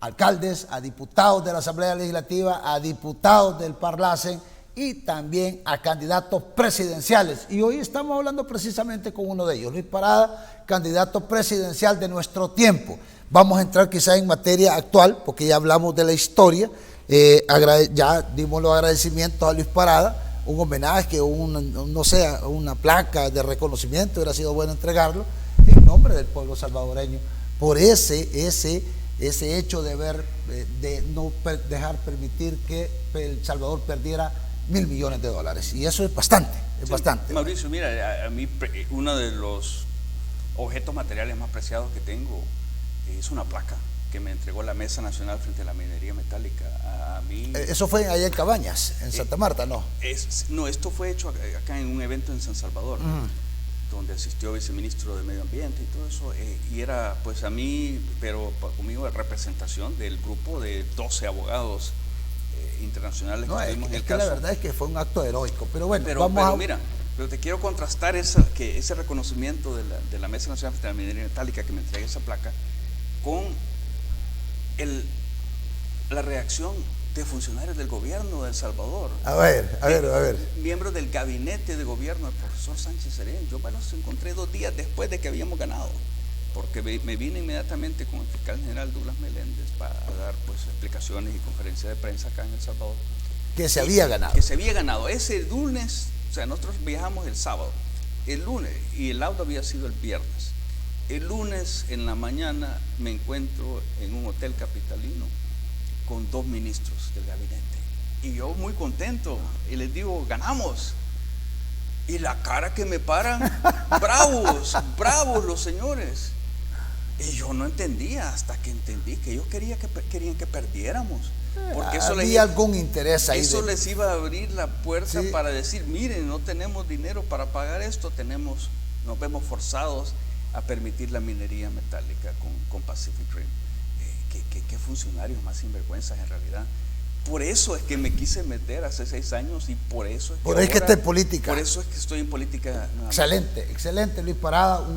alcaldes, a diputados de la Asamblea Legislativa, a diputados del Parlacen y también a candidatos presidenciales. Y hoy estamos hablando precisamente con uno de ellos, Luis Parada, candidato presidencial de nuestro tiempo. Vamos a entrar quizás en materia actual, porque ya hablamos de la historia. Ya dimos los agradecimientos a Luis Parada, un homenaje, una placa de reconocimiento, hubiera sido bueno entregarlo en nombre del pueblo salvadoreño por ese hecho de no dejar permitir que El Salvador perdiera $1,000 millones. Y eso es bastante, bastante. Mauricio, mira, a mí uno de los objetos materiales más preciados que tengo es una placa que me entregó la Mesa Nacional frente a la Minería Metálica. A mí. Eso fue allá en Cabañas, en Santa Marta, ¿no? No, esto fue hecho acá en un evento en San Salvador, donde asistió el viceministro de Medio Ambiente y todo eso. Y era, pues a mí, pero conmigo, la representación del grupo de 12 abogados internacionales que tuvimos en el caso. La verdad es que fue un acto heroico, pero bueno, pero te quiero contrastar ese reconocimiento de la Mesa Nacional frente a la Minería Metálica que me entrega esa placa con la reacción de funcionarios del gobierno de El Salvador. A ver. Miembros del gabinete de gobierno del profesor Sánchez Serén. Yo me los encontré 2 días después de que habíamos ganado, porque me vine inmediatamente con el fiscal general Douglas Meléndez para dar explicaciones y conferencias de prensa acá en El Salvador. Que se había ganado. Que se había ganado. Ese lunes, o sea, nosotros viajamos el sábado, el lunes, y el auto había sido el viernes. El lunes en la mañana me encuentro en un hotel capitalino con 2 ministros del gabinete. Y yo muy contento, y les digo, ganamos. Y la cara que me paran, bravos, bravos los señores. Y yo no entendía, hasta que entendí que ellos querían que perdiéramos. Porque eso había algún interés ahí. Eso les iba a abrir la puerta, sí, para decir, miren, no tenemos dinero para pagar esto, nos vemos forzados a permitir la minería metálica con Pacific Rim. ¿Qué funcionarios más sinvergüenzas en realidad? Por eso es que me quise meter hace 6 años y por eso es que ahora, está en política. Por eso es que estoy en política nuevamente. Excelente, excelente, Luis Parada,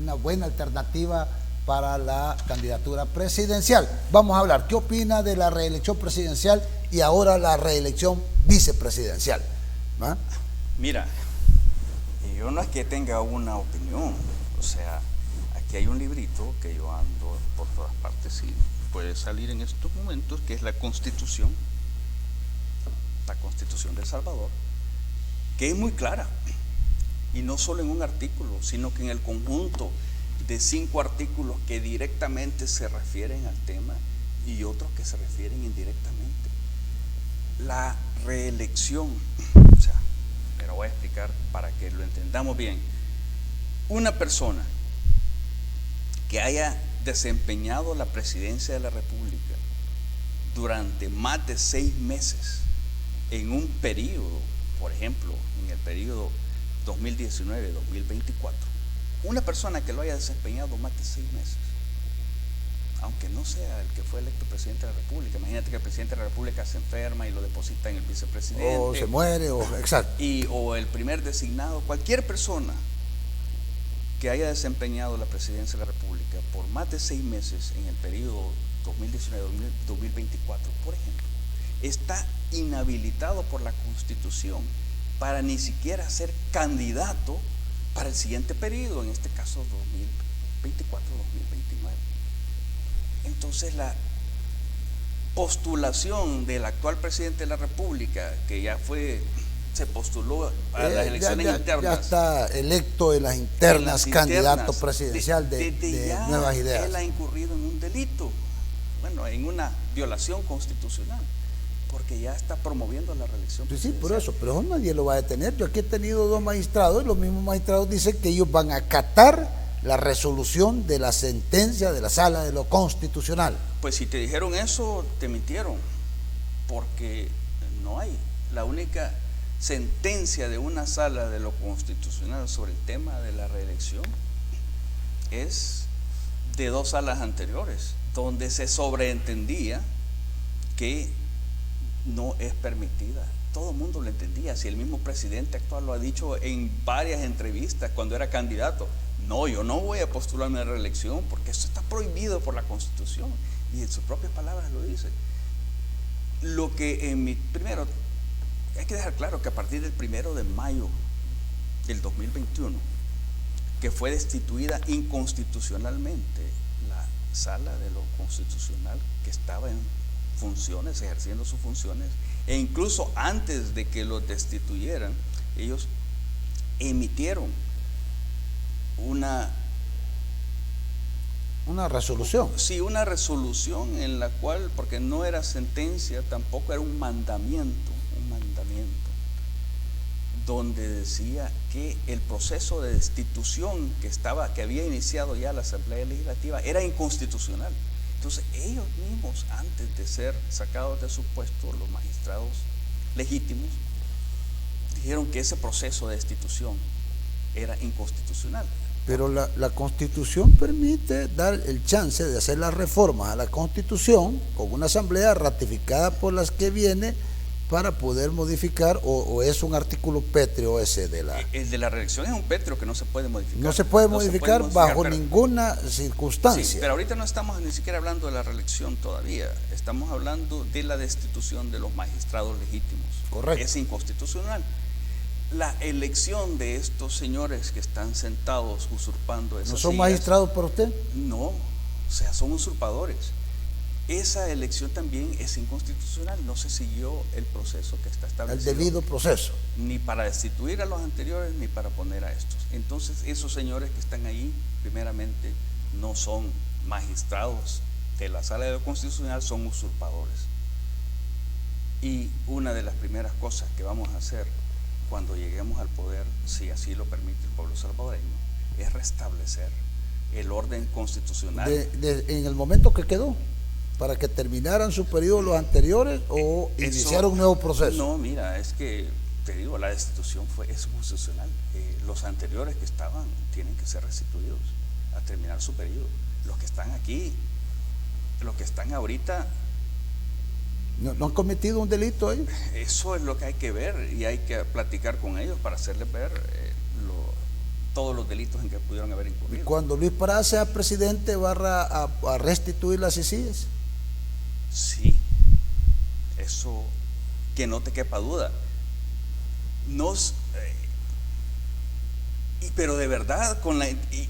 una buena alternativa para la candidatura presidencial. Vamos a hablar, ¿qué opina de la reelección presidencial y ahora la reelección vicepresidencial? ¿Ah? Mira, yo no es que tenga una opinión, o sea, aquí hay un librito que yo ando por todas partes y puede salir en estos momentos, que es la Constitución de El Salvador, que es muy clara, y no solo en un artículo, sino que en el conjunto de 5 artículos que directamente se refieren al tema y otros que se refieren indirectamente. La reelección, o sea, me lo voy a explicar para que lo entendamos bien. Una persona que haya desempeñado la presidencia de la República durante más de 6 meses en un periodo, por ejemplo, en el periodo 2019-2024, una persona que lo haya desempeñado más de 6 meses, aunque no sea el que fue electo presidente de la República, imagínate que el presidente de la República se enferma y lo deposita en el vicepresidente, o se muere, exacto, o el primer designado, cualquier persona que haya desempeñado la presidencia de la República por más de 6 meses en el periodo 2019-2024, por ejemplo, está inhabilitado por la Constitución para ni siquiera ser candidato para el siguiente periodo, en este caso 2024-2029. Entonces la postulación del actual presidente de la República, que ya se postuló a las elecciones internas. Ya está electo en las internas, candidato presidencial de Nuevas Ideas. Él ha incurrido en un delito, bueno, en una violación constitucional, porque ya está promoviendo la reelección presidencial. Sí, por eso, pero eso nadie lo va a detener. Yo aquí he tenido 2 magistrados y los mismos magistrados dicen que ellos van a acatar la resolución de la sentencia de la Sala de lo Constitucional. Pues si te dijeron eso, te mintieron, porque no hay. La única sentencia de una Sala de lo Constitucional sobre el tema de la reelección es de 2 salas anteriores, donde se sobreentendía que no es permitida. Todo el mundo lo entendía. Si el mismo presidente actual lo ha dicho en varias entrevistas cuando era candidato, no, yo no voy a postularme a la reelección porque esto está prohibido por la Constitución, y en sus propias palabras lo dice. Lo que primero hay que dejar claro que a partir del 1 de mayo del 2021, que fue destituida inconstitucionalmente la Sala de lo Constitucional, que estaba en funciones, ejerciendo sus funciones, e incluso antes de que los destituyeran, ellos emitieron una resolución. Sí, una resolución en la cual, porque no era sentencia, tampoco era un mandamiento, donde decía que el proceso de destitución que había iniciado ya la Asamblea Legislativa era inconstitucional. Entonces ellos mismos, antes de ser sacados de sus puestos, los magistrados legítimos, dijeron que ese proceso de destitución era inconstitucional. Pero la Constitución permite dar el chance de hacer las reformas a la Constitución con una asamblea ratificada por las que viene para poder modificar, o es un artículo pétreo ese de la... El de la reelección es un pétreo que no se puede modificar. No se puede modificar bajo ninguna circunstancia. Sí, pero ahorita no estamos ni siquiera hablando de la reelección todavía, estamos hablando de la destitución de los magistrados legítimos. Correcto. Es inconstitucional. La elección de estos señores que están sentados usurpando esas ¿No son sillas, magistrados para usted? No, o sea, son usurpadores. Esa elección también es inconstitucional, no se siguió el proceso que está establecido. El debido proceso. Ni para destituir a los anteriores, ni para poner a estos. Entonces, esos señores que están ahí, primeramente, no son magistrados de la Sala de lo Constitucional, son usurpadores. Y una de las primeras cosas que vamos a hacer cuando lleguemos al poder, si así lo permite el pueblo salvadoreño, es restablecer el orden constitucional. En el momento que quedó, para que terminaran su periodo los anteriores o iniciar un nuevo proceso. No, mira, es que te digo, la destitución es constitucional. Los anteriores que estaban tienen que ser restituidos a terminar su periodo. Los que están aquí, los que están ahorita, ¿No han cometido un delito ahí? eso es lo que hay que ver y hay que platicar con ellos para hacerles ver todos los delitos en que pudieron haber Y incurrido. cuando Luis Parada sea presidente, ¿va a restituir las ICIES? Sí, eso que no te quepa duda. Pero de verdad,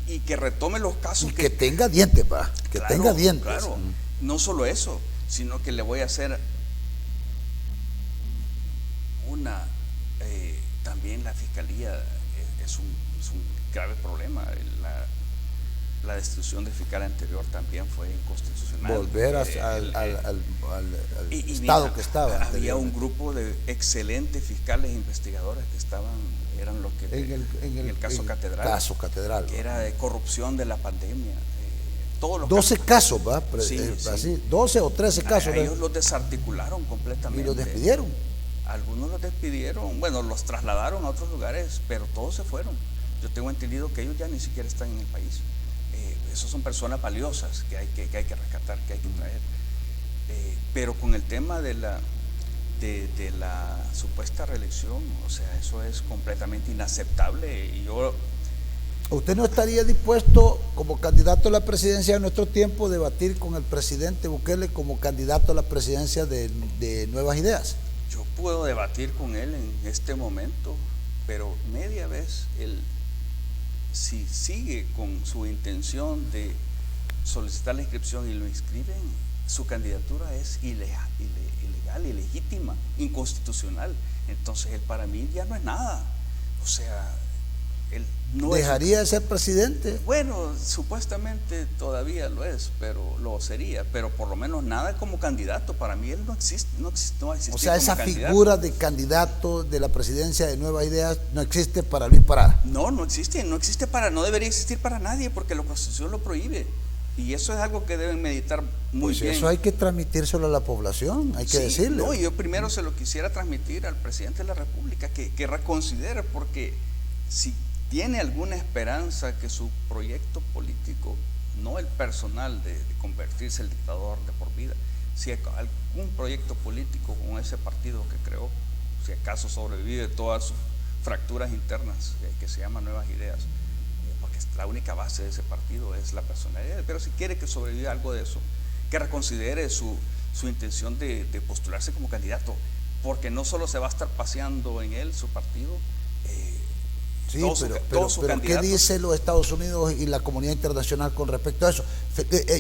y que retome los casos. Y que tenga dientes, que claro, tenga dientes. Claro, no solo eso, sino que le voy a hacer también la fiscalía es un grave problema. La destitución del fiscal anterior también fue inconstitucional. Volver al estado mira, que estaba. Había un grupo de excelentes fiscales e investigadores que eran los que en el caso Catedral. Que era de corrupción de la pandemia. Todos los 12 casos, Sí, así, 12 o 13 casos. Ellos los desarticularon completamente. Y los despidieron. Algunos los despidieron, bueno, los trasladaron a otros lugares, pero todos se fueron. Yo tengo entendido que ellos ya ni siquiera están en el país. Esos son personas valiosas que hay que rescatar, que hay que traer. Pero con el tema de la supuesta reelección, o sea, eso es completamente inaceptable. Y ¿Usted no estaría dispuesto, como candidato a la presidencia de nuestro tiempo, debatir con el presidente Bukele como candidato a la presidencia de Nuevas Ideas? Yo puedo debatir con él en este momento, pero media vez si sigue con su intención de solicitar la inscripción y lo inscriben, su candidatura es ilegal, ilegítima, inconstitucional. Entonces él para mí ya no es nada. O sea, él no ¿Dejaría de ser presidente? Bueno, supuestamente todavía lo es, pero lo sería, pero por lo menos nada como candidato. Para mí él no existe. O sea, esa figura de candidato de la presidencia de Nuevas Ideas no existe para Luis Parada. No existe, no debería existir para nadie porque la Constitución lo prohíbe. Y eso es algo que deben meditar muy bien. Eso hay que transmitírselo a la población, hay que decirle. No, yo primero se lo quisiera transmitir al presidente de la República, que reconsidere, porque si tiene alguna esperanza que su proyecto político, no el personal de convertirse en dictador de por vida, si algún proyecto político con ese partido que creó, si acaso sobrevive todas sus fracturas internas, que se llama Nuevas Ideas, porque la única base de ese partido es la personalidad, pero si quiere que sobreviva algo de eso, que reconsidere su intención de postularse como candidato, porque no solo se va a estar paseando en él, su partido. Sí, pero ¿qué dice los Estados Unidos y la comunidad internacional con respecto a eso?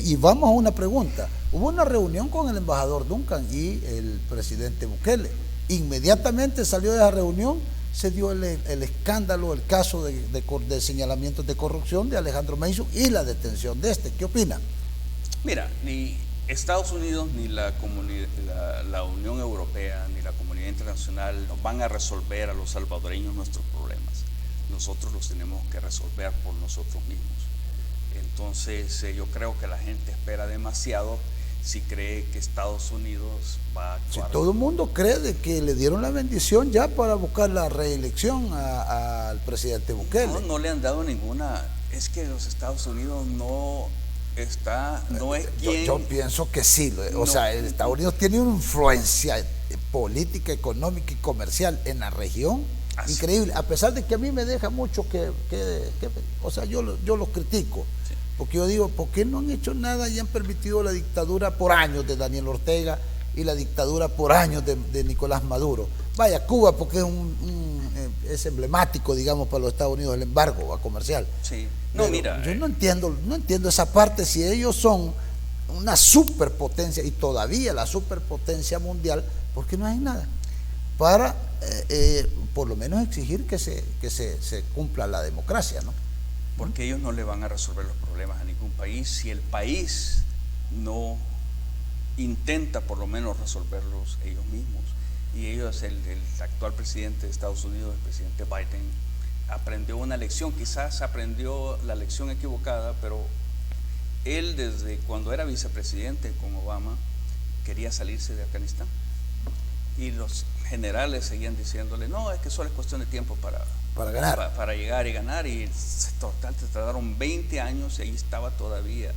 Y vamos a una pregunta. Hubo una reunión con el embajador Duncan y el presidente Bukele. Inmediatamente salió de esa reunión, se dio el escándalo, el caso de señalamientos de corrupción de Alejandro Mason y la detención de este. ¿Qué opina? Mira, ni Estados Unidos, ni la Unión Europea, ni la comunidad internacional nos van a resolver a los salvadoreños nuestros problemas. Nosotros los tenemos que resolver por nosotros mismos. Entonces yo creo que la gente espera demasiado si cree que Estados Unidos va a actuar. Si todo el mundo cree de que le dieron la bendición ya para buscar la reelección al presidente Bukele. No le han dado ninguna. Es que los Estados Unidos no es quien. Yo pienso que sí. O sea, Estados Unidos tiene una influencia política, económica y comercial en la región. Increíble, a pesar de que a mí me deja mucho o sea, yo los critico, sí. Porque yo digo, ¿por qué no han hecho nada y han permitido la dictadura por años de Daniel Ortega y la dictadura por años de Nicolás Maduro? Vaya, Cuba, porque es emblemático, digamos, para los Estados Unidos el embargo comercial. Sí. No, mira, yo no entiendo esa parte. Si ellos son una superpotencia y todavía la superpotencia mundial, ¿por qué no hay nada para por lo menos exigir que se cumpla la democracia, ¿no? Porque ellos no le van a resolver los problemas a ningún país si el país no intenta por lo menos resolverlos ellos mismos. y ellos, el actual presidente de Estados Unidos, el presidente Biden, aprendió una lección, quizás aprendió la lección equivocada, pero él desde cuando era vicepresidente con Obama quería salirse de Afganistán, y los generales seguían diciéndole, no, es que solo es cuestión de tiempo para ganar, para llegar y ganar, y total se tardaron 20 años y ahí estaba todavía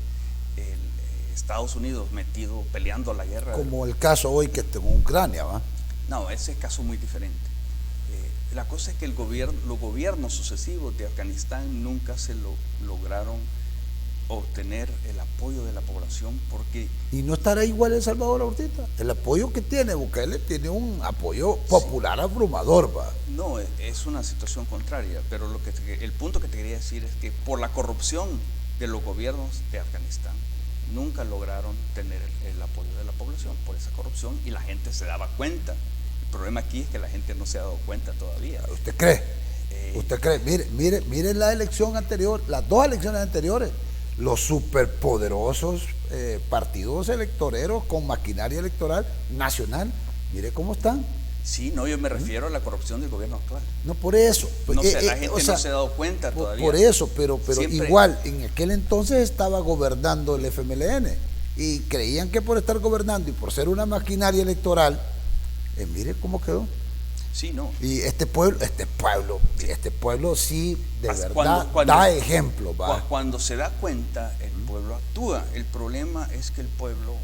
Estados Unidos metido peleando la guerra. Como el caso hoy que está en Ucrania, ¿va? No, ese es caso muy diferente. La cosa es que los gobiernos sucesivos de Afganistán nunca se lograron obtener el apoyo de la población, porque... ¿Y no estará igual El Salvador ahorita? El apoyo que tiene Bukele tiene un apoyo popular abrumador, ¿va? No, es una situación contraria, pero el punto que te quería decir es que por la corrupción de los gobiernos de Afganistán nunca lograron tener el apoyo de la población por esa corrupción, y la gente se daba cuenta. El problema aquí es que la gente no se ha dado cuenta todavía. ¿Usted cree? ¿Usted cree? Mire la elección anterior, las dos elecciones anteriores, los superpoderosos partidos electoreros con maquinaria electoral nacional, mire cómo están. Sí, no, yo me refiero a la corrupción del gobierno actual. No, por eso. No sé, la gente no se ha dado cuenta todavía. Por eso, pero Siempre... igual, en aquel entonces estaba gobernando el FMLN y creían que por estar gobernando y por ser una maquinaria electoral, mire cómo quedó. Sí, no. Y este pueblo sí, de verdad, da ejemplo. ¿Va? Cuando se da cuenta, el pueblo actúa. El problema es que el pueblo,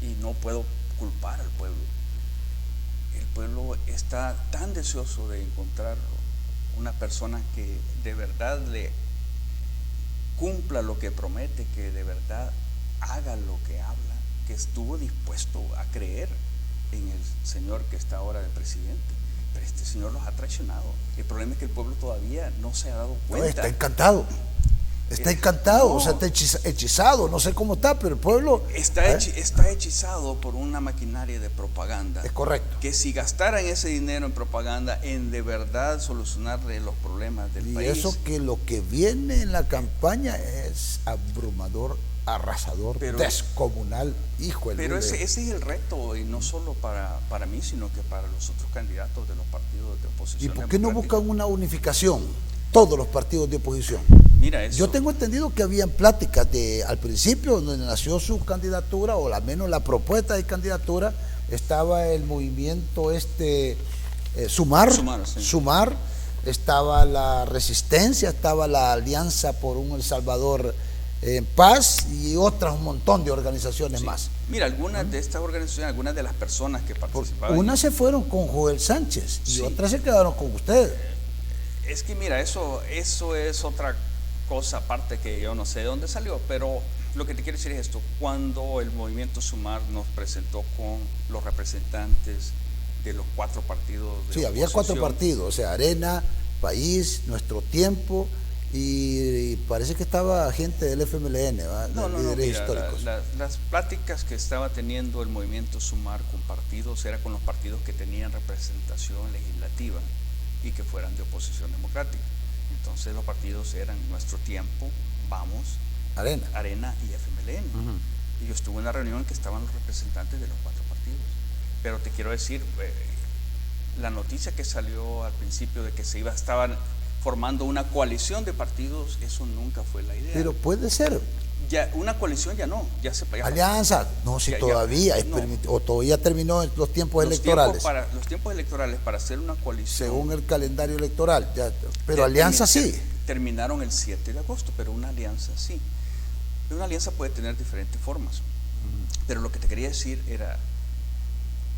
y no puedo culpar al pueblo, el pueblo está tan deseoso de encontrar una persona que de verdad le cumpla lo que promete, que de verdad haga lo que habla, que estuvo dispuesto a creer en el señor que está ahora de presidente, pero este señor los ha traicionado. El problema es que el pueblo todavía no se ha dado cuenta. No, está encantado, no. O sea, está hechizado, no sé cómo está, pero el pueblo está hechizado por una maquinaria de propaganda. Es correcto. Que si gastaran ese dinero en propaganda, en de verdad solucionarle los problemas del país. Y eso que lo que viene en la campaña es abrumador, arrasador, descomunal, hijo. Pero ese es el reto, y no solo para mí, sino que para los otros candidatos de los partidos de oposición. ¿Y por qué no buscan una unificación todos los partidos de oposición? Mira eso. Yo tengo entendido que habían pláticas al principio, donde nació su candidatura, o al menos la propuesta de candidatura, estaba el movimiento Sumar, sí. Sumar, estaba la Resistencia, estaba la Alianza por un El Salvador en Paz y otras, un montón de organizaciones más. Mira, algunas de estas organizaciones, algunas de las personas que participaban. Unas se fueron con Joel Sánchez y otras se quedaron con ustedes. Es que mira, eso es otra cosa aparte que yo no sé de dónde salió, pero lo que te quiero decir es esto: cuando el movimiento Sumar nos presentó con los representantes de los 4 partidos de oposición. Había 4 partidos, o sea, Arena, País, Nuestro Tiempo, y parece que estaba gente del FMLN, líderes históricos. Las pláticas que estaba teniendo el movimiento Sumar con partidos era con los partidos que tenían representación legislativa y que fueran de oposición democrática. Entonces los partidos eran Nuestro Tiempo, Vamos, Arena y FMLN. Y yo estuve en una reunión en que estaban los representantes de los 4 partidos. Pero te quiero decir, la noticia que salió al principio de que estaban formando una coalición de partidos, eso nunca fue la idea. Pero puede ser. Ya, una coalición ya no, ya se alianza, no, si todavía o todavía terminó en los tiempos electorales. Los tiempos electorales para hacer una coalición. Según el calendario electoral, pero alianza sí. Terminaron el 7 de agosto, pero una alianza sí. Una alianza puede tener diferentes formas. Pero lo que te quería decir era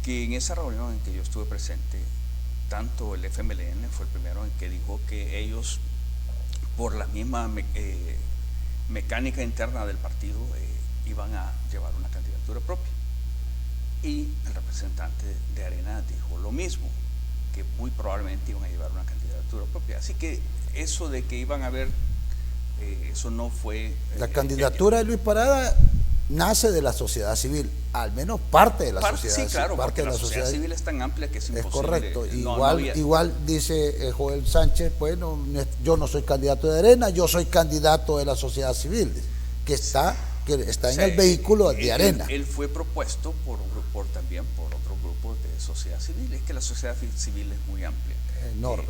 que en esa reunión en que yo estuve presente, tanto el FMLN fue el primero en que dijo que ellos, por la misma mecánica interna del partido, iban a llevar una candidatura propia. Y el representante de Arena dijo lo mismo, que muy probablemente iban a llevar una candidatura propia. Así que eso de que iban a haber, eso no fue... La candidatura de Luis Parada nace de la sociedad civil, al menos parte de la sociedad civil. Sí, claro, porque la sociedad civil es tan amplia que es imposible. Es correcto. Igual dice Joel Sánchez, bueno, yo no soy candidato de Arena, yo soy candidato de la sociedad civil, que está en el vehículo de Arena. Él fue propuesto también por otro grupo de sociedad civil. Es que la sociedad civil es muy amplia. Enorme.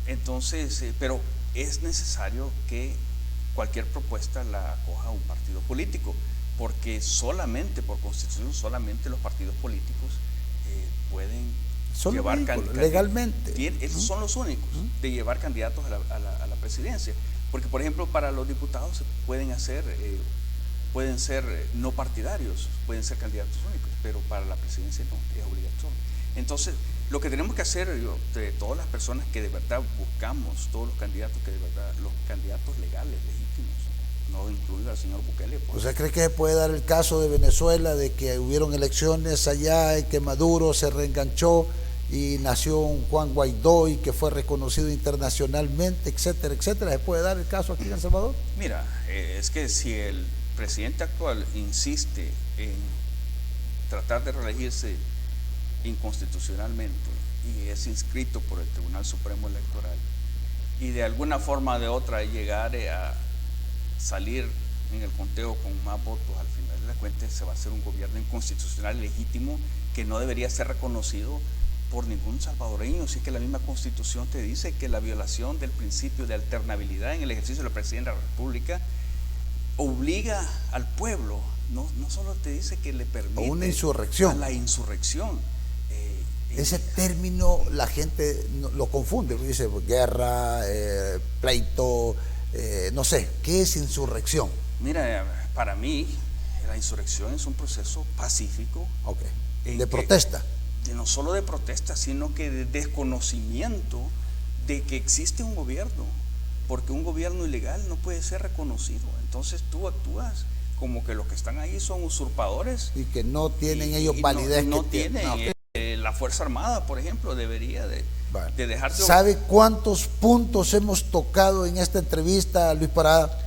Entonces, pero es necesario que cualquier propuesta la acoja un partido político, porque solamente por constitución, solamente los partidos políticos pueden llevar legalmente. Esos son los únicos de llevar candidatos a la presidencia, porque por ejemplo para los diputados pueden ser no partidarios, pueden ser candidatos únicos, pero para la presidencia no, es obligatorio. Entonces, lo que tenemos que hacer, de todas las personas que de verdad buscamos, todos los candidatos que de verdad, los candidatos legales, legítimos, no incluido al señor Bukele. ¿Usted cree que se puede dar el caso de Venezuela, de que hubieron elecciones allá y que Maduro se reenganchó y nació un Juan Guaidó y que fue reconocido internacionalmente, etcétera, etcétera? ¿Se puede dar el caso aquí en El Salvador? Mira, es que si el presidente actual insiste en tratar de reelegirse inconstitucionalmente y es inscrito por el Tribunal Supremo Electoral y de alguna forma o de otra llegar a salir en el conteo con más votos, al final de la cuenta se va a hacer un gobierno inconstitucional legítimo que no debería ser reconocido por ningún salvadoreño. Si es que la misma Constitución te dice que la violación del principio de alternabilidad en el ejercicio de la presidencia de la República obliga al pueblo, no solo te dice que le permite una insurrección. A la insurrección. Ese término la gente lo confunde, dice guerra, pleito, no sé, ¿qué es insurrección? Mira, para mí la insurrección es un proceso pacífico. De protesta. No solo de protesta, sino que de desconocimiento de que existe un gobierno, porque un gobierno ilegal no puede ser reconocido. Entonces tú actúas como que los que están ahí son usurpadores y que no tienen ellos validez. No tienen. La Fuerza Armada, por ejemplo, debería de dejarse. ¿Sabe cuántos puntos hemos tocado en esta entrevista, Luis Parada?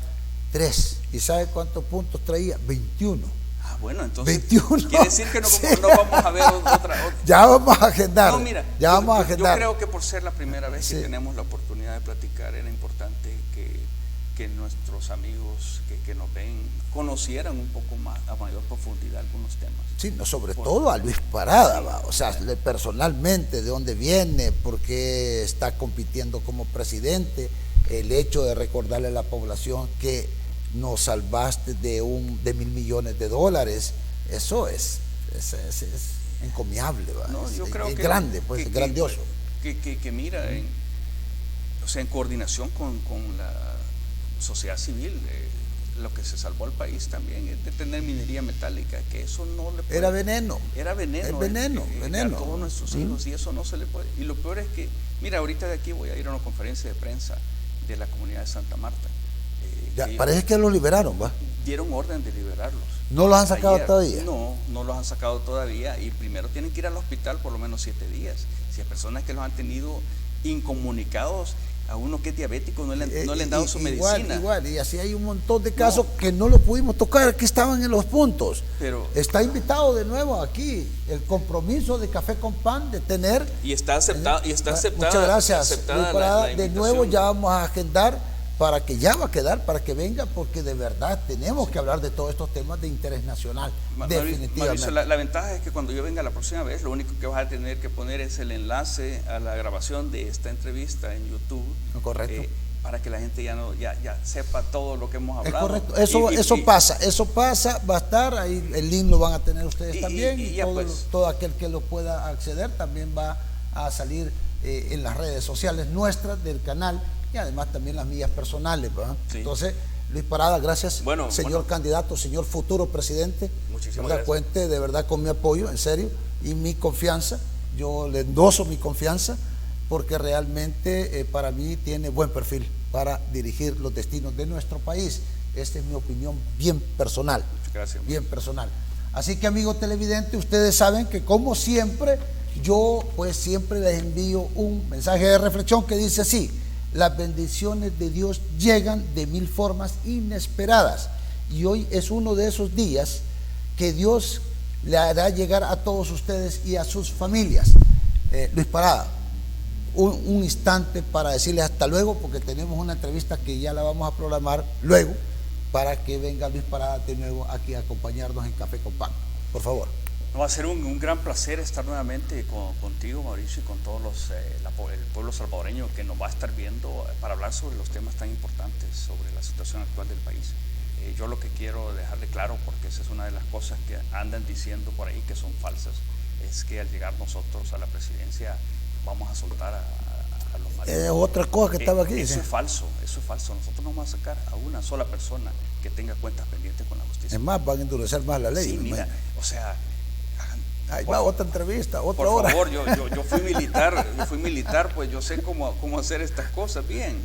3. ¿Y sabe cuántos puntos traía? 21. Bueno, entonces 21. Quiere decir que no vamos a ver otra. Ya vamos a agendar. No, mira, vamos a agendar. Yo creo que por ser la primera vez que tenemos la oportunidad de platicar, era importante que nuestros amigos que nos ven conocieran un poco más, a mayor profundidad, algunos temas. Sí, no, sobre todo a Luis Parada, o sea, personalmente, de dónde viene, por qué está compitiendo como presidente, el hecho de recordarle a la población que nos salvaste de $1.000 millones, eso es encomiable, no, yo creo es que grande, pues es grandioso. Que mira, en coordinación con la sociedad civil, lo que se salvó al país también es de tener minería metálica, que eso no le puede. Era veneno. Es veneno. A todos nuestros hijos, y eso no se le puede. Y lo peor es que, mira, ahorita de aquí voy a ir a una conferencia de prensa de la comunidad de Santa Marta. Parece que los liberaron, ¿va? Dieron orden de liberarlos. ¿No los han sacado todavía? No los han sacado todavía, y primero tienen que ir al hospital por lo menos 7 días. Si hay personas que los han tenido incomunicados, a uno que es diabético no le han dado su medicina. Igual, y así hay un montón de casos que no lo pudimos tocar, que estaban en los puntos. Pero está invitado de nuevo aquí el compromiso de Café con Pan de tener. Y está aceptado. Muchas gracias. De nuevo ya vamos a agendar para que ya va a quedar, para que venga, porque de verdad tenemos que hablar de todos estos temas de interés nacional, definitivamente. Mauricio, la ventaja es que cuando yo venga la próxima vez, lo único que vas a tener que poner es el enlace a la grabación de esta entrevista en YouTube. Correcto. Para que la gente ya sepa todo lo que hemos hablado. Es correcto, eso pasa, va a estar ahí, el link lo van a tener ustedes también, y todo aquel que lo pueda acceder también va a salir en las redes sociales nuestras del canal, y además también las mías personales, ¿verdad? Sí. Entonces, Luis Parada, gracias, señor candidato, señor futuro presidente. Muchísimas gracias. Cuente de verdad con mi apoyo, en serio, y mi confianza. Yo le endoso mi confianza, porque realmente para mí tiene buen perfil para dirigir los destinos de nuestro país. Esta es mi opinión bien personal. Gracias. Bien personal. Así que, amigos televidentes, ustedes saben que como siempre, yo pues siempre les envío un mensaje de reflexión que dice así: las bendiciones de Dios llegan de 1000 formas inesperadas, y hoy es uno de esos días que Dios le hará llegar a todos ustedes y a sus familias. Luis Parada, un instante para decirles hasta luego, porque tenemos una entrevista que ya la vamos a programar luego para que venga Luis Parada de nuevo aquí a acompañarnos en Café con Pan. Por favor. Va a ser un gran placer estar nuevamente contigo, Mauricio, y con todos el pueblo salvadoreño que nos va a estar viendo para hablar sobre los temas tan importantes, sobre la situación actual del país. Yo lo que quiero dejarle claro, porque esa es una de las cosas que andan diciendo por ahí que son falsas, es que al llegar nosotros a la presidencia vamos a soltar a los malos. Otra cosa que estaba aquí. Eso es falso, eso es falso. Nosotros no vamos a sacar a una sola persona que tenga cuentas pendientes con la justicia. Es más, van a endurecer más la ley. Sí, mira, o sea... Ahí va otra entrevista, otra hora. Por favor, yo fui militar, pues yo sé cómo hacer estas cosas bien.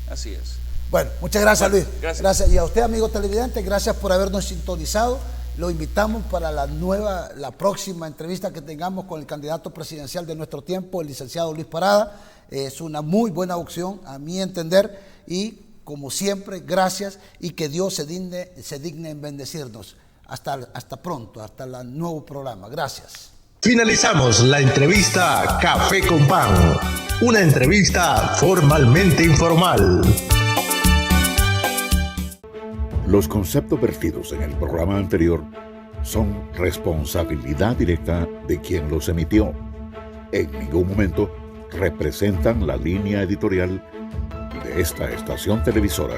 Así es. Bueno, muchas gracias, Luis. Gracias. Y a usted, amigo televidente, gracias por habernos sintonizado. Lo invitamos para la próxima entrevista que tengamos con el candidato presidencial de nuestro tiempo, el licenciado Luis Parada. Es una muy buena opción, a mi entender, y como siempre, gracias, y que Dios se digne en bendecirnos. Hasta pronto, hasta el nuevo programa. Gracias. Finalizamos la entrevista Café con Pan, una entrevista formalmente informal. Los conceptos vertidos en el programa anterior son responsabilidad directa de quien los emitió. En ningún momento representan la línea editorial de esta estación televisora.